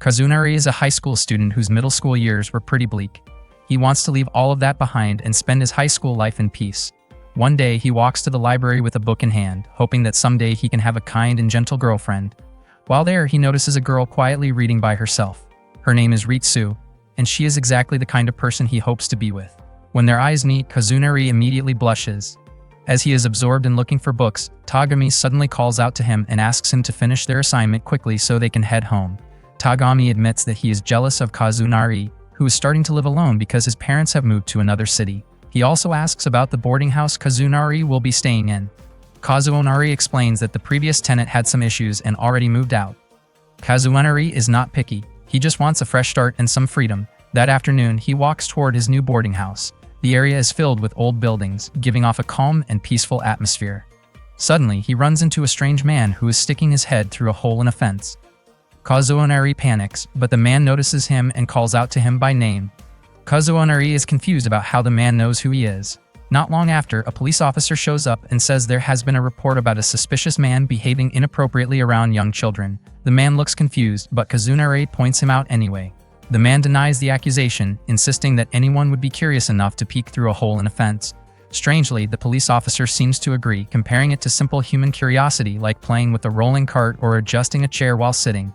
Kazunari is a high school student whose middle school years were pretty bleak. He wants to leave all of that behind and spend his high school life in peace. One day, he walks to the library with a book in hand, hoping that someday he can have a kind and gentle girlfriend. While there, he notices a girl quietly reading by herself. Her name is Ritsu, and she is exactly the kind of person he hopes to be with. When their eyes meet, Kazunari immediately blushes. As he is absorbed in looking for books, Tagami suddenly calls out to him and asks him to finish their assignment quickly so they can head home. Tagami admits that he is jealous of Kazunari, who is starting to live alone because his parents have moved to another city. He also asks about the boarding house Kazunari will be staying in. Kazunari explains that the previous tenant had some issues and already moved out. Kazunari is not picky. He just wants a fresh start and some freedom. That afternoon, he walks toward his new boarding house. The area is filled with old buildings, giving off a calm and peaceful atmosphere. Suddenly, he runs into a strange man who is sticking his head through a hole in a fence. Kazunari panics, but the man notices him and calls out to him by name. Kazunari is confused about how the man knows who he is. Not long after, a police officer shows up and says there has been a report about a suspicious man behaving inappropriately around young children. The man looks confused, but Kazunari points him out anyway. The man denies the accusation, insisting that anyone would be curious enough to peek through a hole in a fence. Strangely, the police officer seems to agree, comparing it to simple human curiosity like playing with a rolling cart or adjusting a chair while sitting.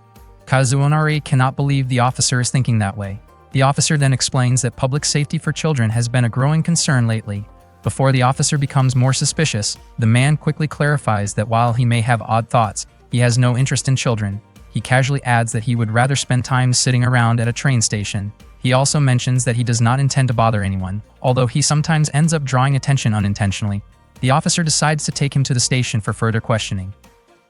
Kazunari cannot believe the officer is thinking that way. The officer then explains that public safety for children has been a growing concern lately. Before the officer becomes more suspicious, the man quickly clarifies that while he may have odd thoughts, he has no interest in children. He casually adds that he would rather spend time sitting around at a train station. He also mentions that he does not intend to bother anyone, although he sometimes ends up drawing attention unintentionally. The officer decides to take him to the station for further questioning.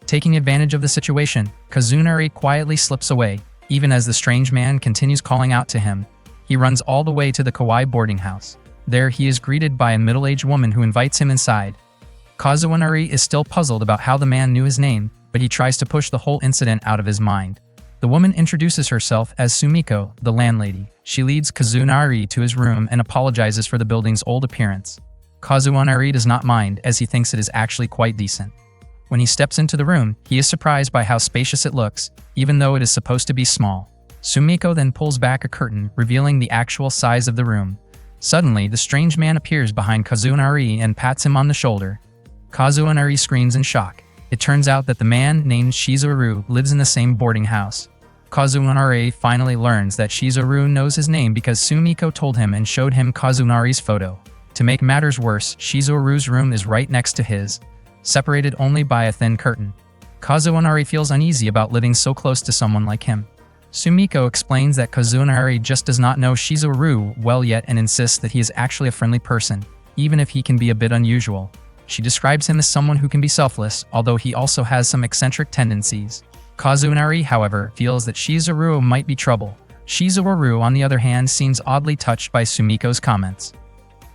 Taking advantage of the situation, Kazunari quietly slips away, even as the strange man continues calling out to him. He runs all the way to the Kawaii boarding house. There he is greeted by a middle-aged woman who invites him inside. Kazunari is still puzzled about how the man knew his name, but he tries to push the whole incident out of his mind. The woman introduces herself as Sumiko, the landlady. She leads Kazunari to his room and apologizes for the building's old appearance. Kazunari does not mind, as he thinks it is actually quite decent. When he steps into the room, he is surprised by how spacious it looks, even though it is supposed to be small. Sumiko then pulls back a curtain, revealing the actual size of the room. Suddenly, the strange man appears behind Kazunari and pats him on the shoulder. Kazunari screams in shock. It turns out that the man named Shizuru lives in the same boarding house. Kazunari finally learns that Shizuru knows his name because Sumiko told him and showed him Kazunari's photo. To make matters worse, Shizuru's room is right next to his, separated only by a thin curtain. Kazunari feels uneasy about living so close to someone like him. Sumiko explains that Kazunari just does not know Shizuru well yet and insists that he is actually a friendly person, even if he can be a bit unusual. She describes him as someone who can be selfless, although he also has some eccentric tendencies. Kazunari, however, feels that Shizuru might be trouble. Shizuru, on the other hand, seems oddly touched by Sumiko's comments.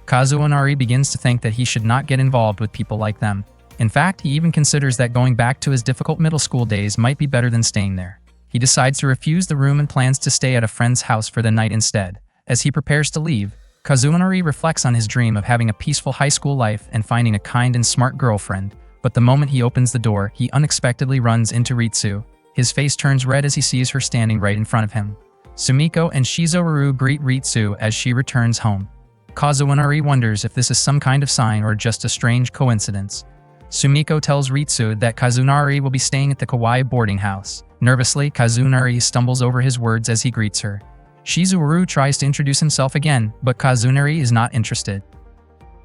Kazunari begins to think that he should not get involved with people like them. In fact, he even considers that going back to his difficult middle school days might be better than staying there. He decides to refuse the room and plans to stay at a friend's house for the night instead. As he prepares to leave, Kazunari reflects on his dream of having a peaceful high school life and finding a kind and smart girlfriend, but the moment he opens the door, he unexpectedly runs into Ritsu. His face turns red as he sees her standing right in front of him. Sumiko and Shizuru greet Ritsu as she returns home. Kazunari wonders if this is some kind of sign or just a strange coincidence. Sumiko tells Ritsu that Kazunari will be staying at the Kawaii boarding house. Nervously, Kazunari stumbles over his words as he greets her. Shizuru tries to introduce himself again, but Kazunari is not interested.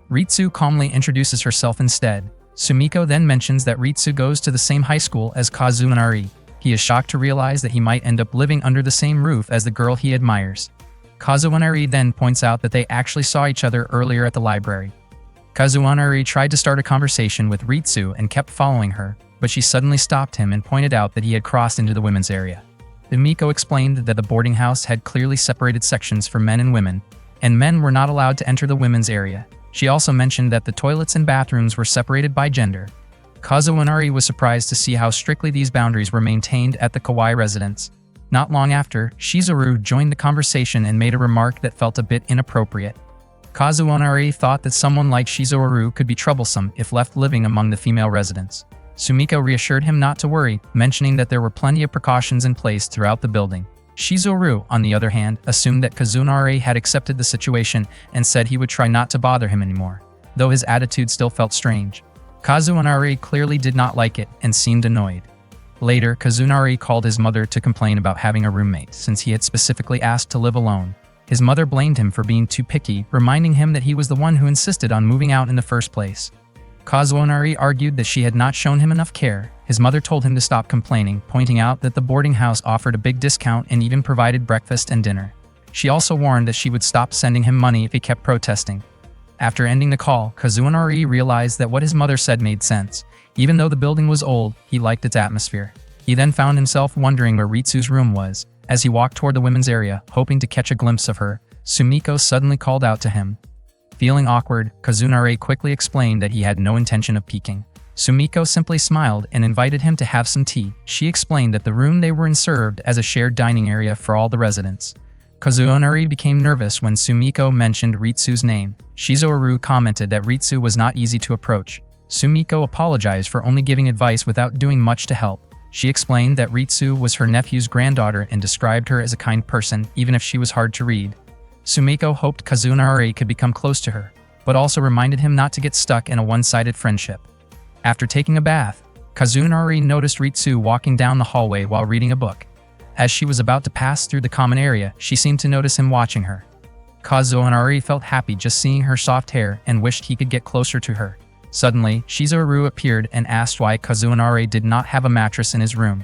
Ritsu calmly introduces herself instead. Sumiko then mentions that Ritsu goes to the same high school as Kazunari. He is shocked to realize that he might end up living under the same roof as the girl he admires. Kazunari then points out that they actually saw each other earlier at the library. Kazunari tried to start a conversation with Ritsu and kept following her, but she suddenly stopped him and pointed out that he had crossed into the women's area. Sumiko explained that the boarding house had clearly separated sections for men and women, and men were not allowed to enter the women's area. She also mentioned that the toilets and bathrooms were separated by gender. Kazunari was surprised to see how strictly these boundaries were maintained at the Kawaii residence. Not long after, Shizuru joined the conversation and made a remark that felt a bit inappropriate. Kazunari thought that someone like Shizuru could be troublesome if left living among the female residents. Sumiko reassured him not to worry, mentioning that there were plenty of precautions in place throughout the building. Shizuru, on the other hand, assumed that Kazunari had accepted the situation and said he would try not to bother him anymore, though his attitude still felt strange. Kazunari clearly did not like it and seemed annoyed. Later, Kazunari called his mother to complain about having a roommate since he had specifically asked to live alone. His mother blamed him for being too picky, reminding him that he was the one who insisted on moving out in the first place. Kazunari argued that she had not shown him enough care. His mother told him to stop complaining, pointing out that the boarding house offered a big discount and even provided breakfast and dinner. She also warned that she would stop sending him money if he kept protesting. After ending the call, Kazunari realized that what his mother said made sense. Even though the building was old, he liked its atmosphere. He then found himself wondering where Ritsu's room was. As he walked toward the women's area, hoping to catch a glimpse of her, Sumiko suddenly called out to him. Feeling awkward, Kazunari quickly explained that he had no intention of peeking. Sumiko simply smiled and invited him to have some tea. She explained that the room they were in served as a shared dining area for all the residents. Kazunari became nervous when Sumiko mentioned Ritsu's name. Shizuru commented that Ritsu was not easy to approach. Sumiko apologized for only giving advice without doing much to help. She explained that Ritsu was her nephew's granddaughter and described her as a kind person, even if she was hard to read. Sumiko hoped Kazunari could become close to her, but also reminded him not to get stuck in a one-sided friendship. After taking a bath, Kazunari noticed Ritsu walking down the hallway while reading a book. As she was about to pass through the common area, she seemed to notice him watching her. Kazunari felt happy just seeing her soft hair and wished he could get closer to her. Suddenly, Shizuru appeared and asked why Kazunari did not have a mattress in his room.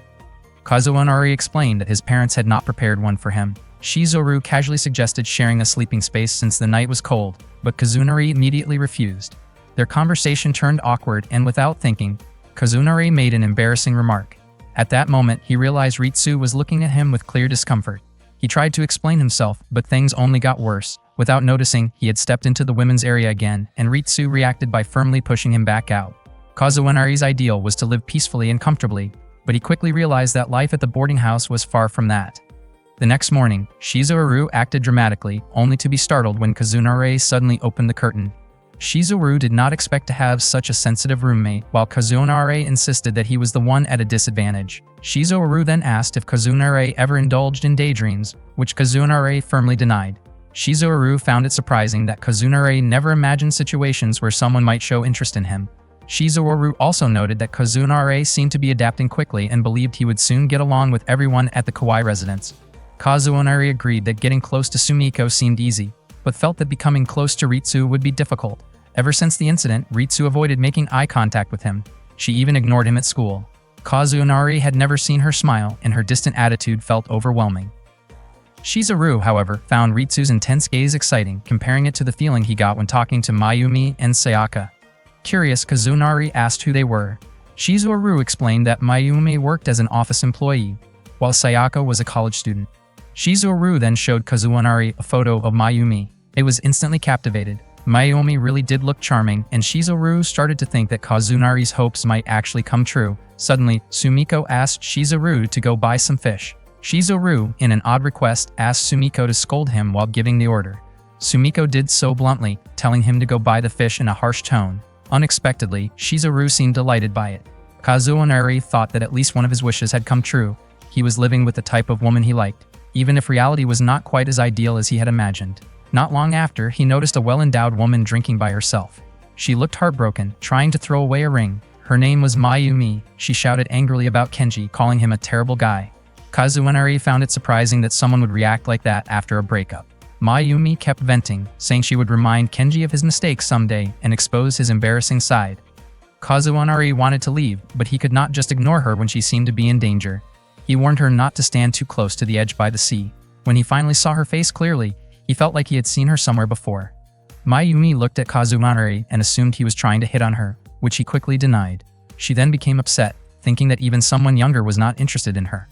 Kazunari explained that his parents had not prepared one for him. Shizuru casually suggested sharing a sleeping space since the night was cold, but Kazunari immediately refused. Their conversation turned awkward, and without thinking, Kazunari made an embarrassing remark. At that moment, he realized Ritsu was looking at him with clear discomfort. He tried to explain himself, but things only got worse. Without noticing, he had stepped into the women's area again, and Ritsu reacted by firmly pushing him back out. Kazunari's ideal was to live peacefully and comfortably, but he quickly realized that life at the boarding house was far from that. The next morning, Shizuru acted dramatically, only to be startled when Kazunari suddenly opened the curtain. Shizuru did not expect to have such a sensitive roommate, while Kazunari insisted that he was the one at a disadvantage. Shizuru then asked if Kazunari ever indulged in daydreams, which Kazunari firmly denied. Shizuru found it surprising that Kazunari never imagined situations where someone might show interest in him. Shizuru also noted that Kazunari seemed to be adapting quickly and believed he would soon get along with everyone at the Kawaii residence. Kazunari agreed that getting close to Sumiko seemed easy, but felt that becoming close to Ritsu would be difficult. Ever since the incident, Ritsu avoided making eye contact with him. She even ignored him at school. Kazunari had never seen her smile, and her distant attitude felt overwhelming. Shizuru, however, found Ritsu's intense gaze exciting, comparing it to the feeling he got when talking to Mayumi and Sayaka. Curious, Kazunari asked who they were. Shizuru explained that Mayumi worked as an office employee, while Sayaka was a college student. Shizuru then showed Kazunari a photo of Mayumi. It was instantly captivated. Mayumi really did look charming, and Shizuru started to think that Kazunari's hopes might actually come true. Suddenly, Sumiko asked Shizuru to go buy some fish. Shizuru, in an odd request, asked Sumiko to scold him while giving the order. Sumiko did so bluntly, telling him to go buy the fish in a harsh tone. Unexpectedly, Shizuru seemed delighted by it. Kazunari thought that at least one of his wishes had come true. He was living with the type of woman he liked, even if reality was not quite as ideal as he had imagined. Not long after, he noticed a well-endowed woman drinking by herself. She looked heartbroken, trying to throw away a ring. Her name was Mayumi. She shouted angrily about Kenji, calling him a terrible guy. Kazunari found it surprising that someone would react like that after a breakup. Mayumi kept venting, saying she would remind Kenji of his mistakes someday and expose his embarrassing side. Kazunari wanted to leave, but he could not just ignore her when she seemed to be in danger. He warned her not to stand too close to the edge by the sea. When he finally saw her face clearly, he felt like he had seen her somewhere before. Mayumi looked at Kazunari and assumed he was trying to hit on her, which he quickly denied. She then became upset, thinking that even someone younger was not interested in her.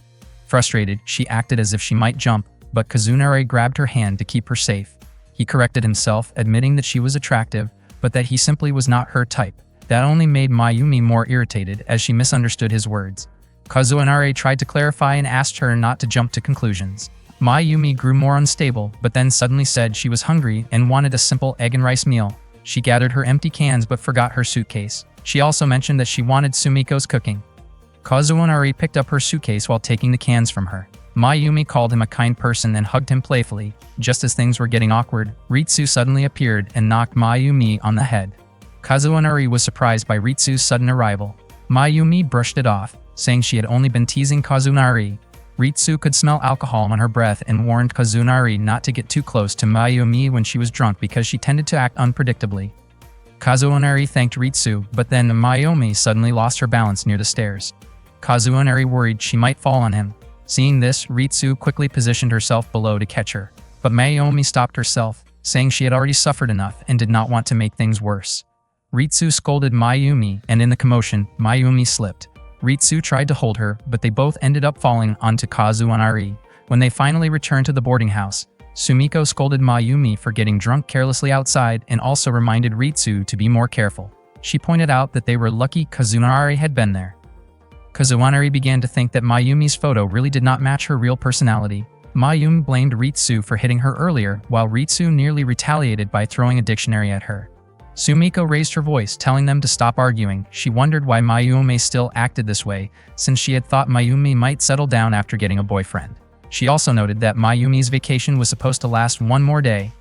Frustrated, she acted as if she might jump, but Kazunari grabbed her hand to keep her safe. He corrected himself, admitting that she was attractive, but that he simply was not her type. That only made Mayumi more irritated as she misunderstood his words. Kazunari tried to clarify and asked her not to jump to conclusions. Mayumi grew more unstable, but then suddenly said she was hungry and wanted a simple egg and rice meal. She gathered her empty cans but forgot her suitcase. She also mentioned that she wanted Sumiko's cooking. Kazunari picked up her suitcase while taking the cans from her. Mayumi called him a kind person and hugged him playfully. Just as things were getting awkward, Ritsu suddenly appeared and knocked Mayumi on the head. Kazunari was surprised by Ritsu's sudden arrival. Mayumi brushed it off, saying she had only been teasing Kazunari. Ritsu could smell alcohol on her breath and warned Kazunari not to get too close to Mayumi when she was drunk because she tended to act unpredictably. Kazunari thanked Ritsu, but then Mayumi suddenly lost her balance near the stairs. Kazunari worried she might fall on him. Seeing this, Ritsu quickly positioned herself below to catch her, but Mayumi stopped herself, saying she had already suffered enough and did not want to make things worse. Ritsu scolded Mayumi, and in the commotion, Mayumi slipped. Ritsu tried to hold her, but they both ended up falling onto Kazunari. When they finally returned to the boarding house, Sumiko scolded Mayumi for getting drunk carelessly outside and also reminded Ritsu to be more careful. She pointed out that they were lucky Kazunari had been there. Kazunari began to think that Mayumi's photo really did not match her real personality. Mayumi blamed Ritsu for hitting her earlier, while Ritsu nearly retaliated by throwing a dictionary at her. Sumiko raised her voice, telling them to stop arguing. She wondered why Mayumi still acted this way, since she had thought Mayumi might settle down after getting a boyfriend. She also noted that Mayumi's vacation was supposed to last one more day.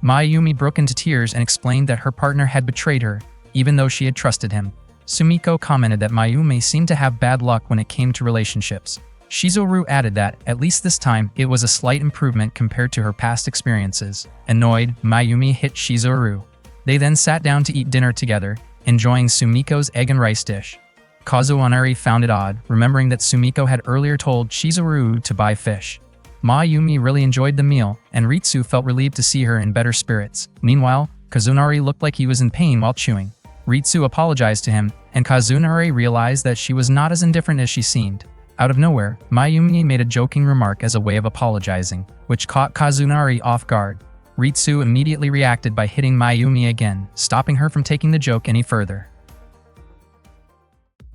Mayumi broke into tears and explained that her partner had betrayed her, even though she had trusted him. Sumiko commented that Mayumi seemed to have bad luck when it came to relationships. Shizuru added that, at least this time, it was a slight improvement compared to her past experiences. Annoyed, Mayumi hit Shizuru. They then sat down to eat dinner together, enjoying Sumiko's egg and rice dish. Kazunari found it odd, remembering that Sumiko had earlier told Shizuru to buy fish. Mayumi really enjoyed the meal, and Ritsu felt relieved to see her in better spirits. Meanwhile, Kazunari looked like he was in pain while chewing. Ritsu apologized to him, and Kazunari realized that she was not as indifferent as she seemed. Out of nowhere, Mayumi made a joking remark as a way of apologizing, which caught Kazunari off guard. Ritsu immediately reacted by hitting Mayumi again, stopping her from taking the joke any further.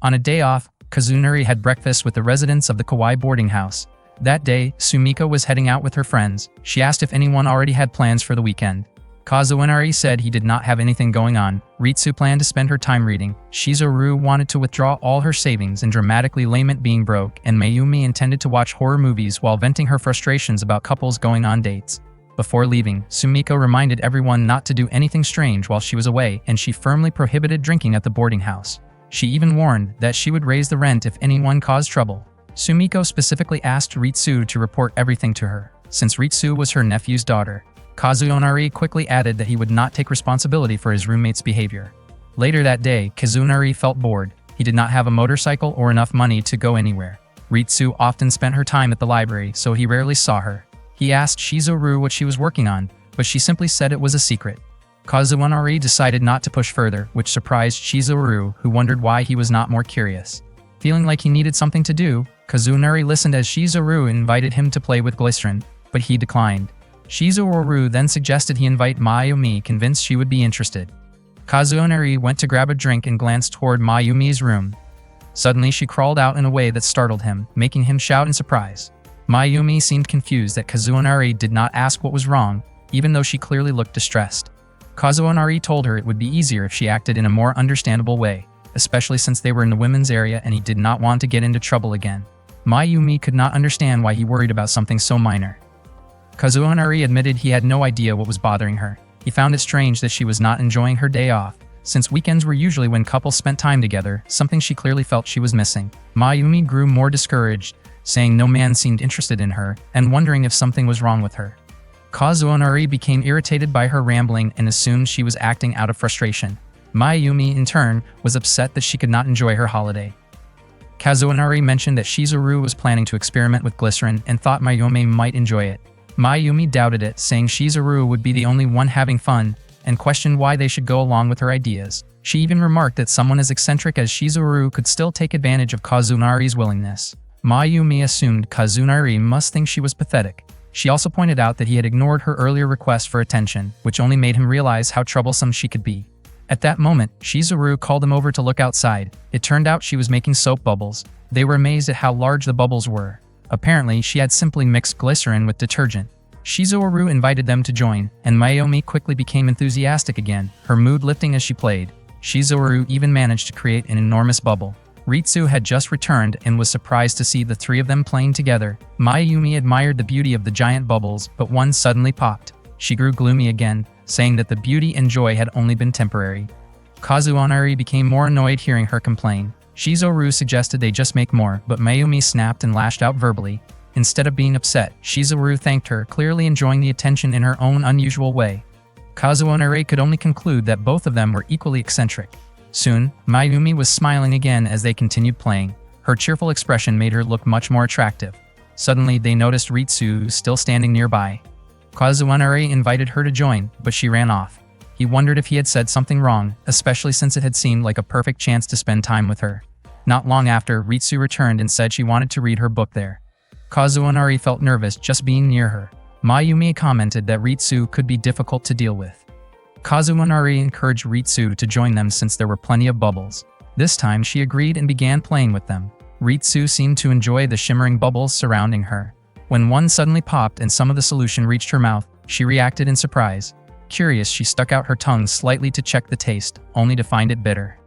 On a day off, Kazunari had breakfast with the residents of the Kawaii boarding house. That day, Sumiko was heading out with her friends. She asked if anyone already had plans for the weekend. Kazunari said he did not have anything going on. Ritsu planned to spend her time reading. Shizuru wanted to withdraw all her savings and dramatically lament being broke, and Mayumi intended to watch horror movies while venting her frustrations about couples going on dates. Before leaving, Sumiko reminded everyone not to do anything strange while she was away, and she firmly prohibited drinking at the boarding house. She even warned that she would raise the rent if anyone caused trouble. Sumiko specifically asked Ritsu to report everything to her, since Ritsu was her nephew's daughter. Kazunari quickly added that he would not take responsibility for his roommate's behavior. Later that day, Kazunari felt bored. He did not have a motorcycle or enough money to go anywhere. Ritsu often spent her time at the library, so he rarely saw her. He asked Shizuru what she was working on, but she simply said it was a secret. Kazunari decided not to push further, which surprised Shizuru, who wondered why he was not more curious. Feeling like he needed something to do, Kazunari listened as Shizuru invited him to play with glycerin, but he declined. Shizuru then suggested he invite Mayumi, convinced she would be interested. Kazunari went to grab a drink and glanced toward Mayumi's room. Suddenly she crawled out in a way that startled him, making him shout in surprise. Mayumi seemed confused that Kazunari did not ask what was wrong, even though she clearly looked distressed. Kazunari told her it would be easier if she acted in a more understandable way, especially since they were in the women's area and he did not want to get into trouble again. Mayumi could not understand why he worried about something so minor. Kazunari admitted he had no idea what was bothering her. He found it strange that she was not enjoying her day off, since weekends were usually when couples spent time together, something she clearly felt she was missing. Mayumi grew more discouraged, saying no man seemed interested in her, and wondering if something was wrong with her. Kazunari became irritated by her rambling and assumed she was acting out of frustration. Mayumi, in turn, was upset that she could not enjoy her holiday. Kazunari mentioned that Shizuru was planning to experiment with glycerin and thought Mayumi might enjoy it. Mayumi doubted it, saying Shizuru would be the only one having fun, and questioned why they should go along with her ideas. She even remarked that someone as eccentric as Shizuru could still take advantage of Kazunari's willingness. Mayumi assumed Kazunari must think she was pathetic. She also pointed out that he had ignored her earlier request for attention, which only made him realize how troublesome she could be. At that moment, Shizuru called him over to look outside. It turned out she was making soap bubbles. They were amazed at how large the bubbles were. Apparently, she had simply mixed glycerin with detergent. Shizuru invited them to join, and Mayumi quickly became enthusiastic again, her mood lifting as she played. Shizuru even managed to create an enormous bubble. Ritsu had just returned and was surprised to see the three of them playing together. Mayumi admired the beauty of the giant bubbles, but one suddenly popped. She grew gloomy again, saying that the beauty and joy had only been temporary. Kazunari became more annoyed hearing her complain. Shizoru suggested they just make more, but Mayumi snapped and lashed out verbally. Instead of being upset, Shizoru thanked her, clearly enjoying the attention in her own unusual way. Kazunari could only conclude that both of them were equally eccentric. Soon, Mayumi was smiling again as they continued playing. Her cheerful expression made her look much more attractive. Suddenly, they noticed Ritsu still standing nearby. Kazunari invited her to join, but she ran off. He wondered if he had said something wrong, especially since it had seemed like a perfect chance to spend time with her. Not long after, Ritsu returned and said she wanted to read her book there. Kazunari felt nervous just being near her. Mayumi commented that Ritsu could be difficult to deal with. Kazunari encouraged Ritsu to join them since there were plenty of bubbles. This time she agreed and began playing with them. Ritsu seemed to enjoy the shimmering bubbles surrounding her. When one suddenly popped and some of the solution reached her mouth, she reacted in surprise. Curious, she stuck out her tongue slightly to check the taste, only to find it bitter.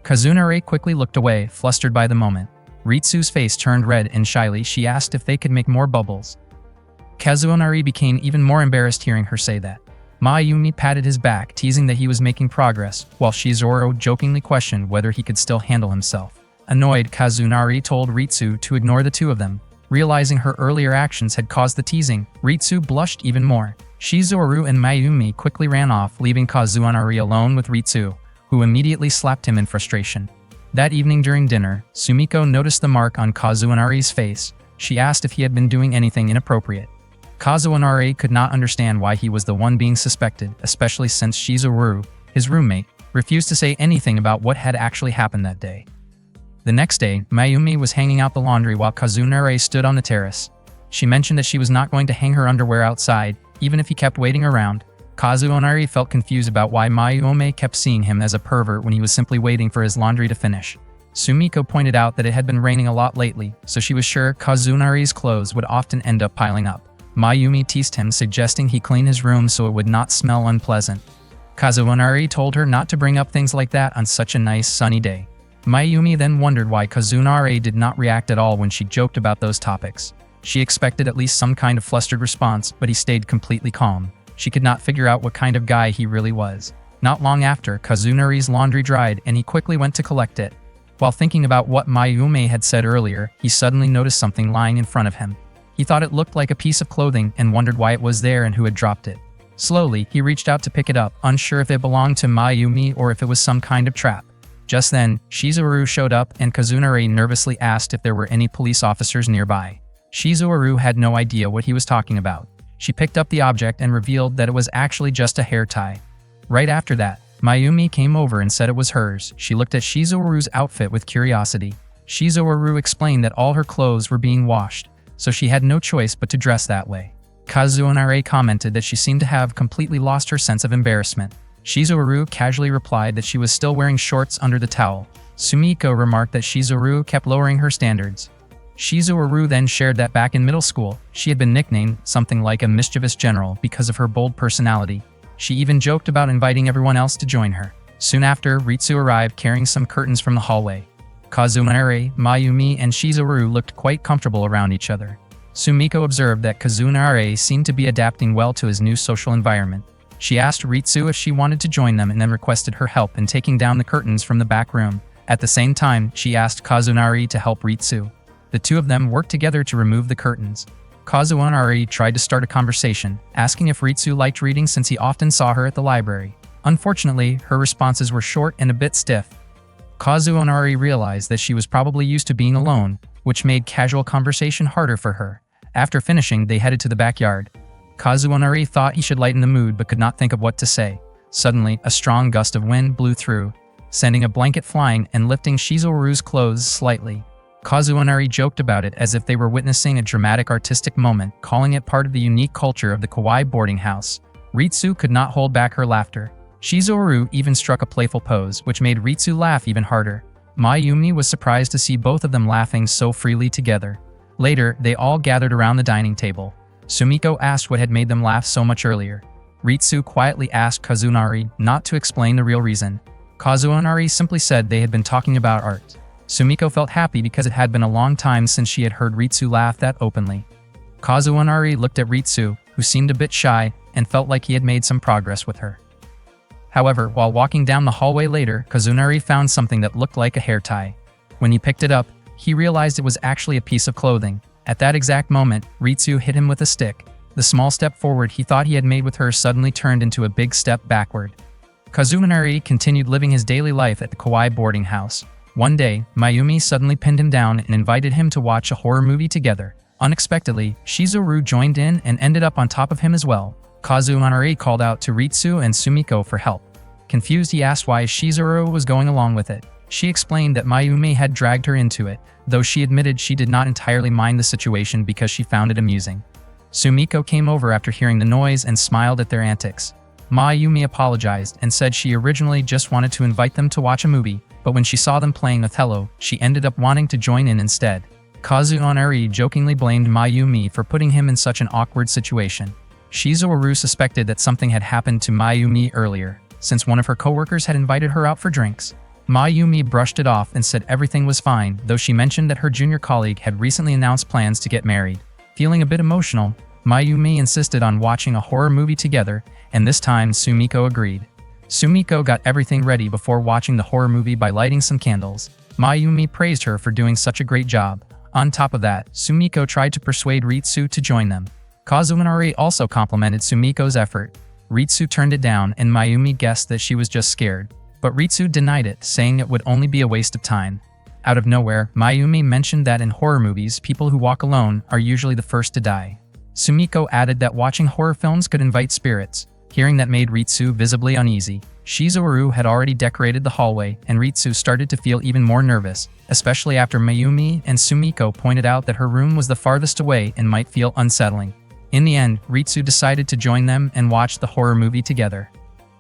Kazunari quickly looked away, flustered by the moment. Ritsu's face turned red and shyly she asked if they could make more bubbles. Kazunari became even more embarrassed hearing her say that. Mayumi patted his back, teasing that he was making progress, while Shizoru jokingly questioned whether he could still handle himself. Annoyed, Kazunari told Ritsu to ignore the two of them. Realizing her earlier actions had caused the teasing, Ritsu blushed even more. Shizoru and Mayumi quickly ran off, leaving Kazunari alone with Ritsu, who immediately slapped him in frustration. That evening during dinner, Sumiko noticed the mark on Kazunari's face. She asked if he had been doing anything inappropriate. Kazunari could not understand why he was the one being suspected, especially since Shizoru, his roommate, refused to say anything about what had actually happened that day. The next day, Mayumi was hanging out the laundry while Kazunari stood on the terrace. She mentioned that she was not going to hang her underwear outside, even if he kept waiting around. Kazunari felt confused about why Mayumi kept seeing him as a pervert when he was simply waiting for his laundry to finish. Sumiko pointed out that it had been raining a lot lately, so she was sure Kazunari's clothes would often end up piling up. Mayumi teased him, suggesting he clean his room so it would not smell unpleasant. Kazunari told her not to bring up things like that on such a nice sunny day. Mayumi then wondered why Kazunari did not react at all when she joked about those topics. She expected at least some kind of flustered response, but he stayed completely calm. She could not figure out what kind of guy he really was. Not long after, Kazunari's laundry dried and he quickly went to collect it. While thinking about what Mayumi had said earlier, he suddenly noticed something lying in front of him. He thought it looked like a piece of clothing and wondered why it was there and who had dropped it. Slowly, he reached out to pick it up, unsure if it belonged to Mayumi or if it was some kind of trap. Just then, Shizoru showed up and Kazunari nervously asked if there were any police officers nearby. Shizoru had no idea what he was talking about. She picked up the object and revealed that it was actually just a hair tie. Right after that, Mayumi came over and said it was hers. She looked at Shizoru's outfit with curiosity. Shizoru explained that all her clothes were being washed, so she had no choice but to dress that way. Kazunari commented that she seemed to have completely lost her sense of embarrassment. Shizoru casually replied that she was still wearing shorts under the towel. Sumiko remarked that Shizoru kept lowering her standards. Shizoru then shared that back in middle school, she had been nicknamed something like a mischievous general because of her bold personality. She even joked about inviting everyone else to join her. Soon after, Ritsu arrived carrying some curtains from the hallway. Kazunari, Mayumi, and Shizoru looked quite comfortable around each other. Sumiko observed that Kazunari seemed to be adapting well to his new social environment. She asked Ritsu if she wanted to join them and then requested her help in taking down the curtains from the back room. At the same time, she asked Kazunari to help Ritsu. The two of them worked together to remove the curtains. Kazunari tried to start a conversation, asking if Ritsu liked reading since he often saw her at the library. Unfortunately, her responses were short and a bit stiff. Kazunari realized that she was probably used to being alone, which made casual conversation harder for her. After finishing, they headed to the backyard. Kazunari thought he should lighten the mood but could not think of what to say. Suddenly, a strong gust of wind blew through, sending a blanket flying and lifting Shizoru's clothes slightly. Kazunari joked about it as if they were witnessing a dramatic artistic moment, calling it part of the unique culture of the kawaii boarding house. Ritsu could not hold back her laughter. Shizoru even struck a playful pose, which made Ritsu laugh even harder. Mayumi was surprised to see both of them laughing so freely together. Later, they all gathered around the dining table. Sumiko asked what had made them laugh so much earlier. Ritsu quietly asked Kazunari not to explain the real reason. Kazunari simply said they had been talking about art. Sumiko felt happy because it had been a long time since she had heard Ritsu laugh that openly. Kazunari looked at Ritsu, who seemed a bit shy, and felt like he had made some progress with her. However, while walking down the hallway later, Kazunari found something that looked like a hair tie. When he picked it up, he realized it was actually a piece of clothing. At that exact moment, Ritsu hit him with a stick. The small step forward he thought he had made with her suddenly turned into a big step backward. Kazunari continued living his daily life at the Kawaii boarding house. One day, Mayumi suddenly pinned him down and invited him to watch a horror movie together. Unexpectedly, Shizuru joined in and ended up on top of him as well. Kazunari called out to Ritsu and Sumiko for help. Confused, he asked why Shizuru was going along with it. She explained that Mayumi had dragged her into it, though she admitted she did not entirely mind the situation because she found it amusing. Sumiko came over after hearing the noise and smiled at their antics. Mayumi apologized and said she originally just wanted to invite them to watch a movie, but when she saw them playing Othello, she ended up wanting to join in instead. Kazunari jokingly blamed Mayumi for putting him in such an awkward situation. Shizuru suspected that something had happened to Mayumi earlier, since one of her coworkers had invited her out for drinks. Mayumi brushed it off and said everything was fine, though she mentioned that her junior colleague had recently announced plans to get married. Feeling a bit emotional, Mayumi insisted on watching a horror movie together, and this time Sumiko agreed. Sumiko got everything ready before watching the horror movie by lighting some candles. Mayumi praised her for doing such a great job. On top of that, Sumiko tried to persuade Ritsu to join them. Kazunari also complimented Sumiko's effort. Ritsu turned it down and Mayumi guessed that she was just scared. But Ritsu denied it, saying it would only be a waste of time. Out of nowhere, Mayumi mentioned that in horror movies, people who walk alone are usually the first to die. Sumiko added that watching horror films could invite spirits. Hearing that made Ritsu visibly uneasy. Shizuru had already decorated the hallway, and Ritsu started to feel even more nervous, especially after Mayumi and Sumiko pointed out that her room was the farthest away and might feel unsettling. In the end, Ritsu decided to join them and watch the horror movie together.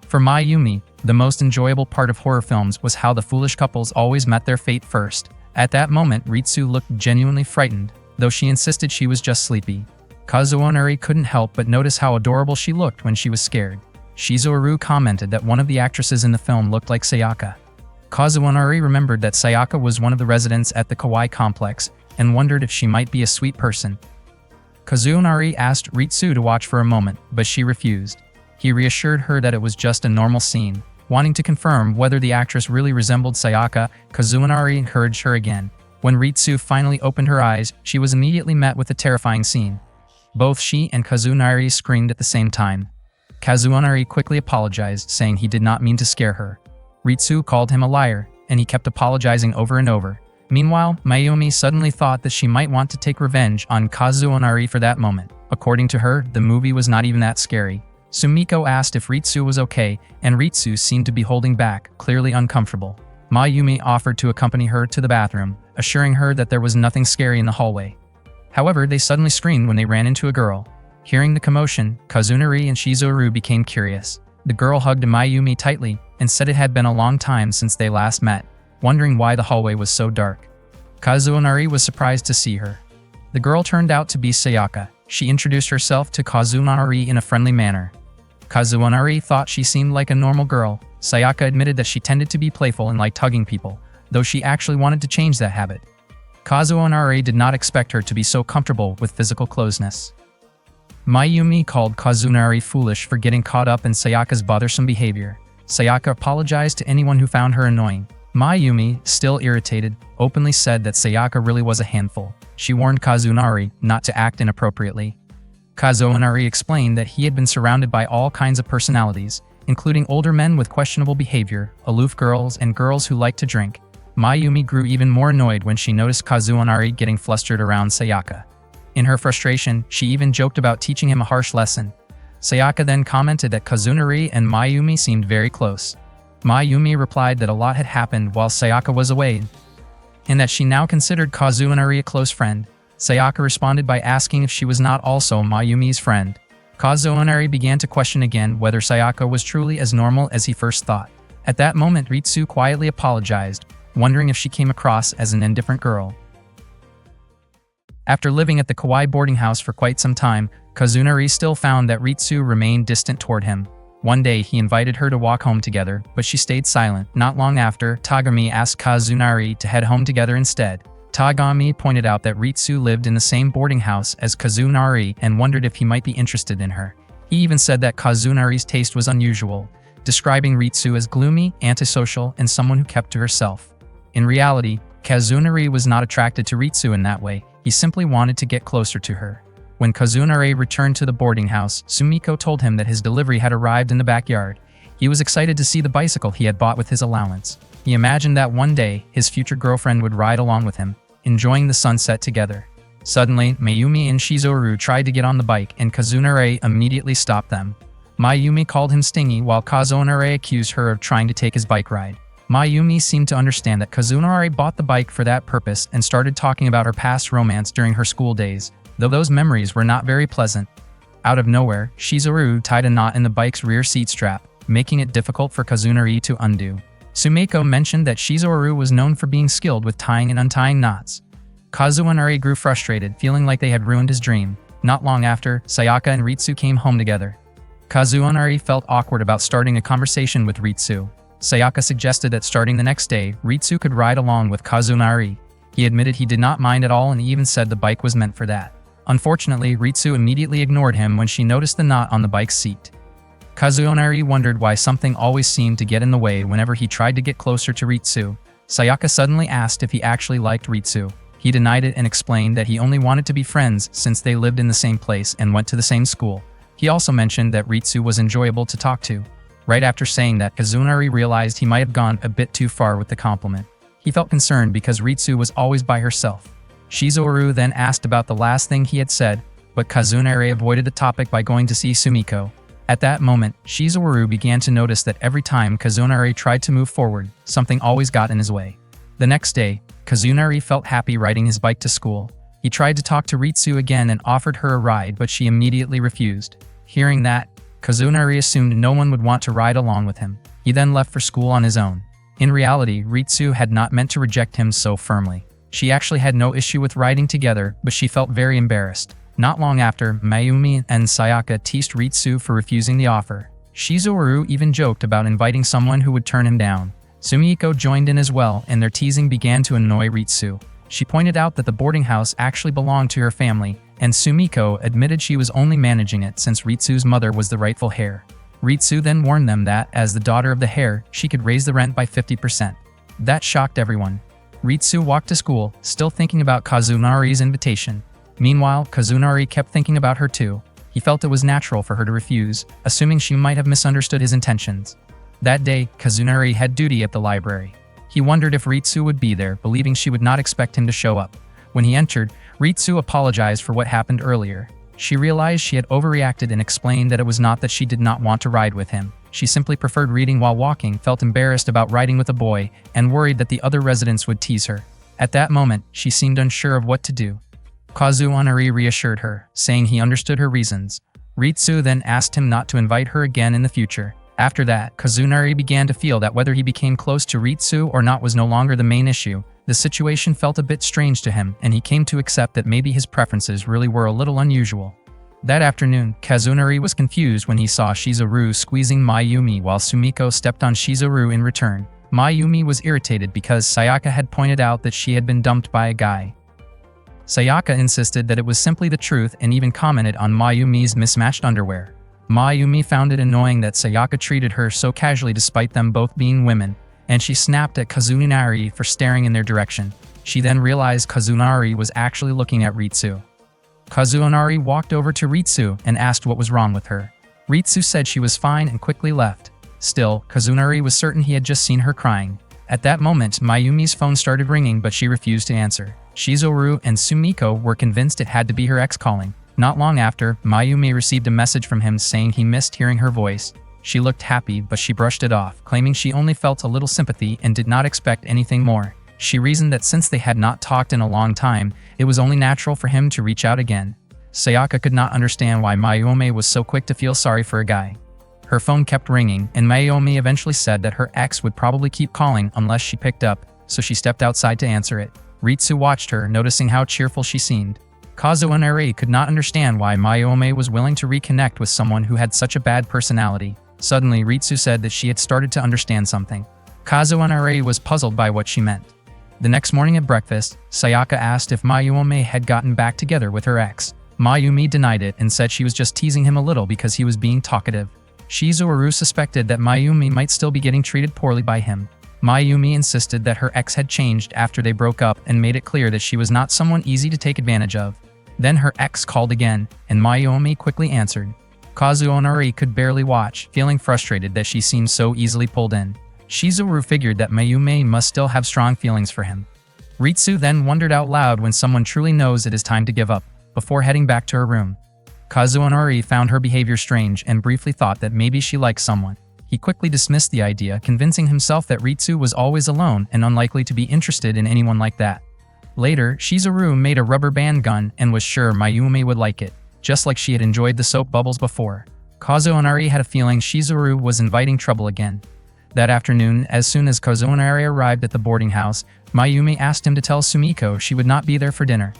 For Mayumi, the most enjoyable part of horror films was how the foolish couples always met their fate first. At that moment, Ritsu looked genuinely frightened, though she insisted she was just sleepy. Kazunari couldn't help but notice how adorable she looked when she was scared. Shizuru commented that one of the actresses in the film looked like Sayaka. Kazunari remembered that Sayaka was one of the residents at the Kawaii complex and wondered if she might be a sweet person. Kazunari asked Ritsu to watch for a moment, but she refused. He reassured her that it was just a normal scene. Wanting to confirm whether the actress really resembled Sayaka, Kazunari encouraged her again. When Ritsu finally opened her eyes, she was immediately met with a terrifying scene. Both she and Kazunari screamed at the same time. Kazunari quickly apologized, saying he did not mean to scare her. Ritsu called him a liar, and he kept apologizing over and over. Meanwhile, Mayumi suddenly thought that she might want to take revenge on Kazunari for that moment. According to her, the movie was not even that scary. Sumiko asked if Ritsu was okay, and Ritsu seemed to be holding back, clearly uncomfortable. Mayumi offered to accompany her to the bathroom, assuring her that there was nothing scary in the hallway. However, they suddenly screamed when they ran into a girl. Hearing the commotion, Kazunari and Shizuru became curious. The girl hugged Mayumi tightly and said it had been a long time since they last met, wondering why the hallway was so dark. Kazunari was surprised to see her. The girl turned out to be Sayaka. She introduced herself to Kazunari in a friendly manner. Kazunari thought she seemed like a normal girl. Sayaka admitted that she tended to be playful and liked hugging people, though she actually wanted to change that habit. Kazunari did not expect her to be so comfortable with physical closeness. Mayumi called Kazunari foolish for getting caught up in Sayaka's bothersome behavior. Sayaka apologized to anyone who found her annoying. Mayumi, still irritated, openly said that Sayaka really was a handful. She warned Kazunari not to act inappropriately. Kazunari explained that he had been surrounded by all kinds of personalities, including older men with questionable behavior, aloof girls, and girls who liked to drink. Mayumi grew even more annoyed when she noticed Kazunari getting flustered around Sayaka. In her frustration, she even joked about teaching him a harsh lesson. Sayaka then commented that Kazunari and Mayumi seemed very close. Mayumi replied that a lot had happened while Sayaka was away, and that she now considered Kazunari a close friend. Sayaka responded by asking if she was not also Mayumi's friend. Kazunari began to question again whether Sayaka was truly as normal as he first thought. At that moment, Ritsu quietly apologized, wondering if she came across as an indifferent girl. After living at the Kawaii boarding house for quite some time, Kazunari still found that Ritsu remained distant toward him. One day he invited her to walk home together, but she stayed silent. Not long after, Tagami asked Kazunari to head home together instead. Tagami pointed out that Ritsu lived in the same boarding house as Kazunari and wondered if he might be interested in her. He even said that Kazunari's taste was unusual, describing Ritsu as gloomy, antisocial, and someone who kept to herself. In reality, Kazunari was not attracted to Ritsu in that way. He simply wanted to get closer to her. When Kazunari returned to the boarding house, Sumiko told him that his delivery had arrived in the backyard. He was excited to see the bicycle he had bought with his allowance. He imagined that one day, his future girlfriend would ride along with him, enjoying the sunset together. Suddenly, Mayumi and Shizuru tried to get on the bike, and Kazunari immediately stopped them. Mayumi called him stingy, while Kazunari accused her of trying to take his bike ride. Mayumi seemed to understand that Kazunari bought the bike for that purpose and started talking about her past romance during her school days, though those memories were not very pleasant. Out of nowhere, Shizuru tied a knot in the bike's rear seat strap, making it difficult for Kazunari to undo. Sumiko mentioned that Shizuru was known for being skilled with tying and untying knots. Kazunari grew frustrated, feeling like they had ruined his dream. Not long after, Sayaka and Ritsu came home together. Kazunari felt awkward about starting a conversation with Ritsu. Sayaka suggested that starting the next day, Ritsu could ride along with Kazunari. He admitted he did not mind at all and even said the bike was meant for that. Unfortunately, Ritsu immediately ignored him when she noticed the knot on the bike's seat. Kazunari wondered why something always seemed to get in the way whenever he tried to get closer to Ritsu. Sayaka suddenly asked if he actually liked Ritsu. He denied it and explained that he only wanted to be friends since they lived in the same place and went to the same school. He also mentioned that Ritsu was enjoyable to talk to. Right after saying that, Kazunari realized he might have gone a bit too far with the compliment. He felt concerned because Ritsu was always by herself. Shizuru then asked about the last thing he had said, but Kazunari avoided the topic by going to see Sumiko. At that moment, Shizuru began to notice that every time Kazunari tried to move forward, something always got in his way. The next day, Kazunari felt happy riding his bike to school. He tried to talk to Ritsu again and offered her a ride, but she immediately refused. Hearing that, Kazunari assumed no one would want to ride along with him. He then left for school on his own. In reality, Ritsu had not meant to reject him so firmly. She actually had no issue with riding together, but she felt very embarrassed. Not long after, Mayumi and Sayaka teased Ritsu for refusing the offer. Shizuru even joked about inviting someone who would turn him down. Sumiko joined in as well, and their teasing began to annoy Ritsu. She pointed out that the boarding house actually belonged to her family, and Sumiko admitted she was only managing it since Ritsu's mother was the rightful heir. Ritsu then warned them that, as the daughter of the heir, she could raise the rent by 50%. That shocked everyone. Ritsu walked to school, still thinking about Kazunari's invitation. Meanwhile, Kazunari kept thinking about her too. He felt it was natural for her to refuse, assuming she might have misunderstood his intentions. That day, Kazunari had duty at the library. He wondered if Ritsu would be there, believing she would not expect him to show up. When he entered, Ritsu apologized for what happened earlier. She realized she had overreacted and explained that it was not that she did not want to ride with him. She simply preferred reading while walking, felt embarrassed about riding with a boy, and worried that the other residents would tease her. At that moment, she seemed unsure of what to do. Kazunari reassured her, saying he understood her reasons. Ritsu then asked him not to invite her again in the future. After that, Kazunari began to feel that whether he became close to Ritsu or not was no longer the main issue. The situation felt a bit strange to him, and he came to accept that maybe his preferences really were a little unusual. That afternoon, Kazunari was confused when he saw Shizuru squeezing Mayumi while Sumiko stepped on Shizuru in return. Mayumi was irritated because Sayaka had pointed out that she had been dumped by a guy. Sayaka insisted that it was simply the truth and even commented on Mayumi's mismatched underwear. Mayumi found it annoying that Sayaka treated her so casually despite them both being women, and she snapped at Kazunari for staring in their direction. She then realized Kazunari was actually looking at Ritsu. Kazunari walked over to Ritsu and asked what was wrong with her. Ritsu said she was fine and quickly left. Still, Kazunari was certain he had just seen her crying. At that moment, Mayumi's phone started ringing, but she refused to answer. Shizuru and Sumiko were convinced it had to be her ex calling. Not long after, Mayumi received a message from him saying he missed hearing her voice. She looked happy, but she brushed it off, claiming she only felt a little sympathy and did not expect anything more. She reasoned that since they had not talked in a long time, it was only natural for him to reach out again. Sayaka could not understand why Mayumi was so quick to feel sorry for a guy. Her phone kept ringing, and Mayumi eventually said that her ex would probably keep calling unless she picked up, so she stepped outside to answer it. Ritsu watched her, noticing how cheerful she seemed. Kazunari could not understand why Mayumi was willing to reconnect with someone who had such a bad personality. Suddenly, Ritsu said that she had started to understand something. Kazunari was puzzled by what she meant. The next morning at breakfast, Sayaka asked if Mayumi had gotten back together with her ex. Mayumi denied it and said she was just teasing him a little because he was being talkative. Shizuru suspected that Mayumi might still be getting treated poorly by him. Mayumi insisted that her ex had changed after they broke up and made it clear that she was not someone easy to take advantage of. Then her ex called again, and Mayumi quickly answered. Kazunari could barely watch, feeling frustrated that she seemed so easily pulled in. Shizuru figured that Mayumi must still have strong feelings for him. Ritsu then wondered out loud when someone truly knows it is time to give up, before heading back to her room. Kazunari found her behavior strange and briefly thought that maybe she liked someone. He quickly dismissed the idea, convincing himself that Ritsu was always alone and unlikely to be interested in anyone like that. Later, Shizuru made a rubber band gun and was sure Mayumi would like it, just like she had enjoyed the soap bubbles before. Kazunari had a feeling Shizuru was inviting trouble again. That afternoon, as soon as Kazunari arrived at the boarding house, Mayumi asked him to tell Sumiko she would not be there for dinner.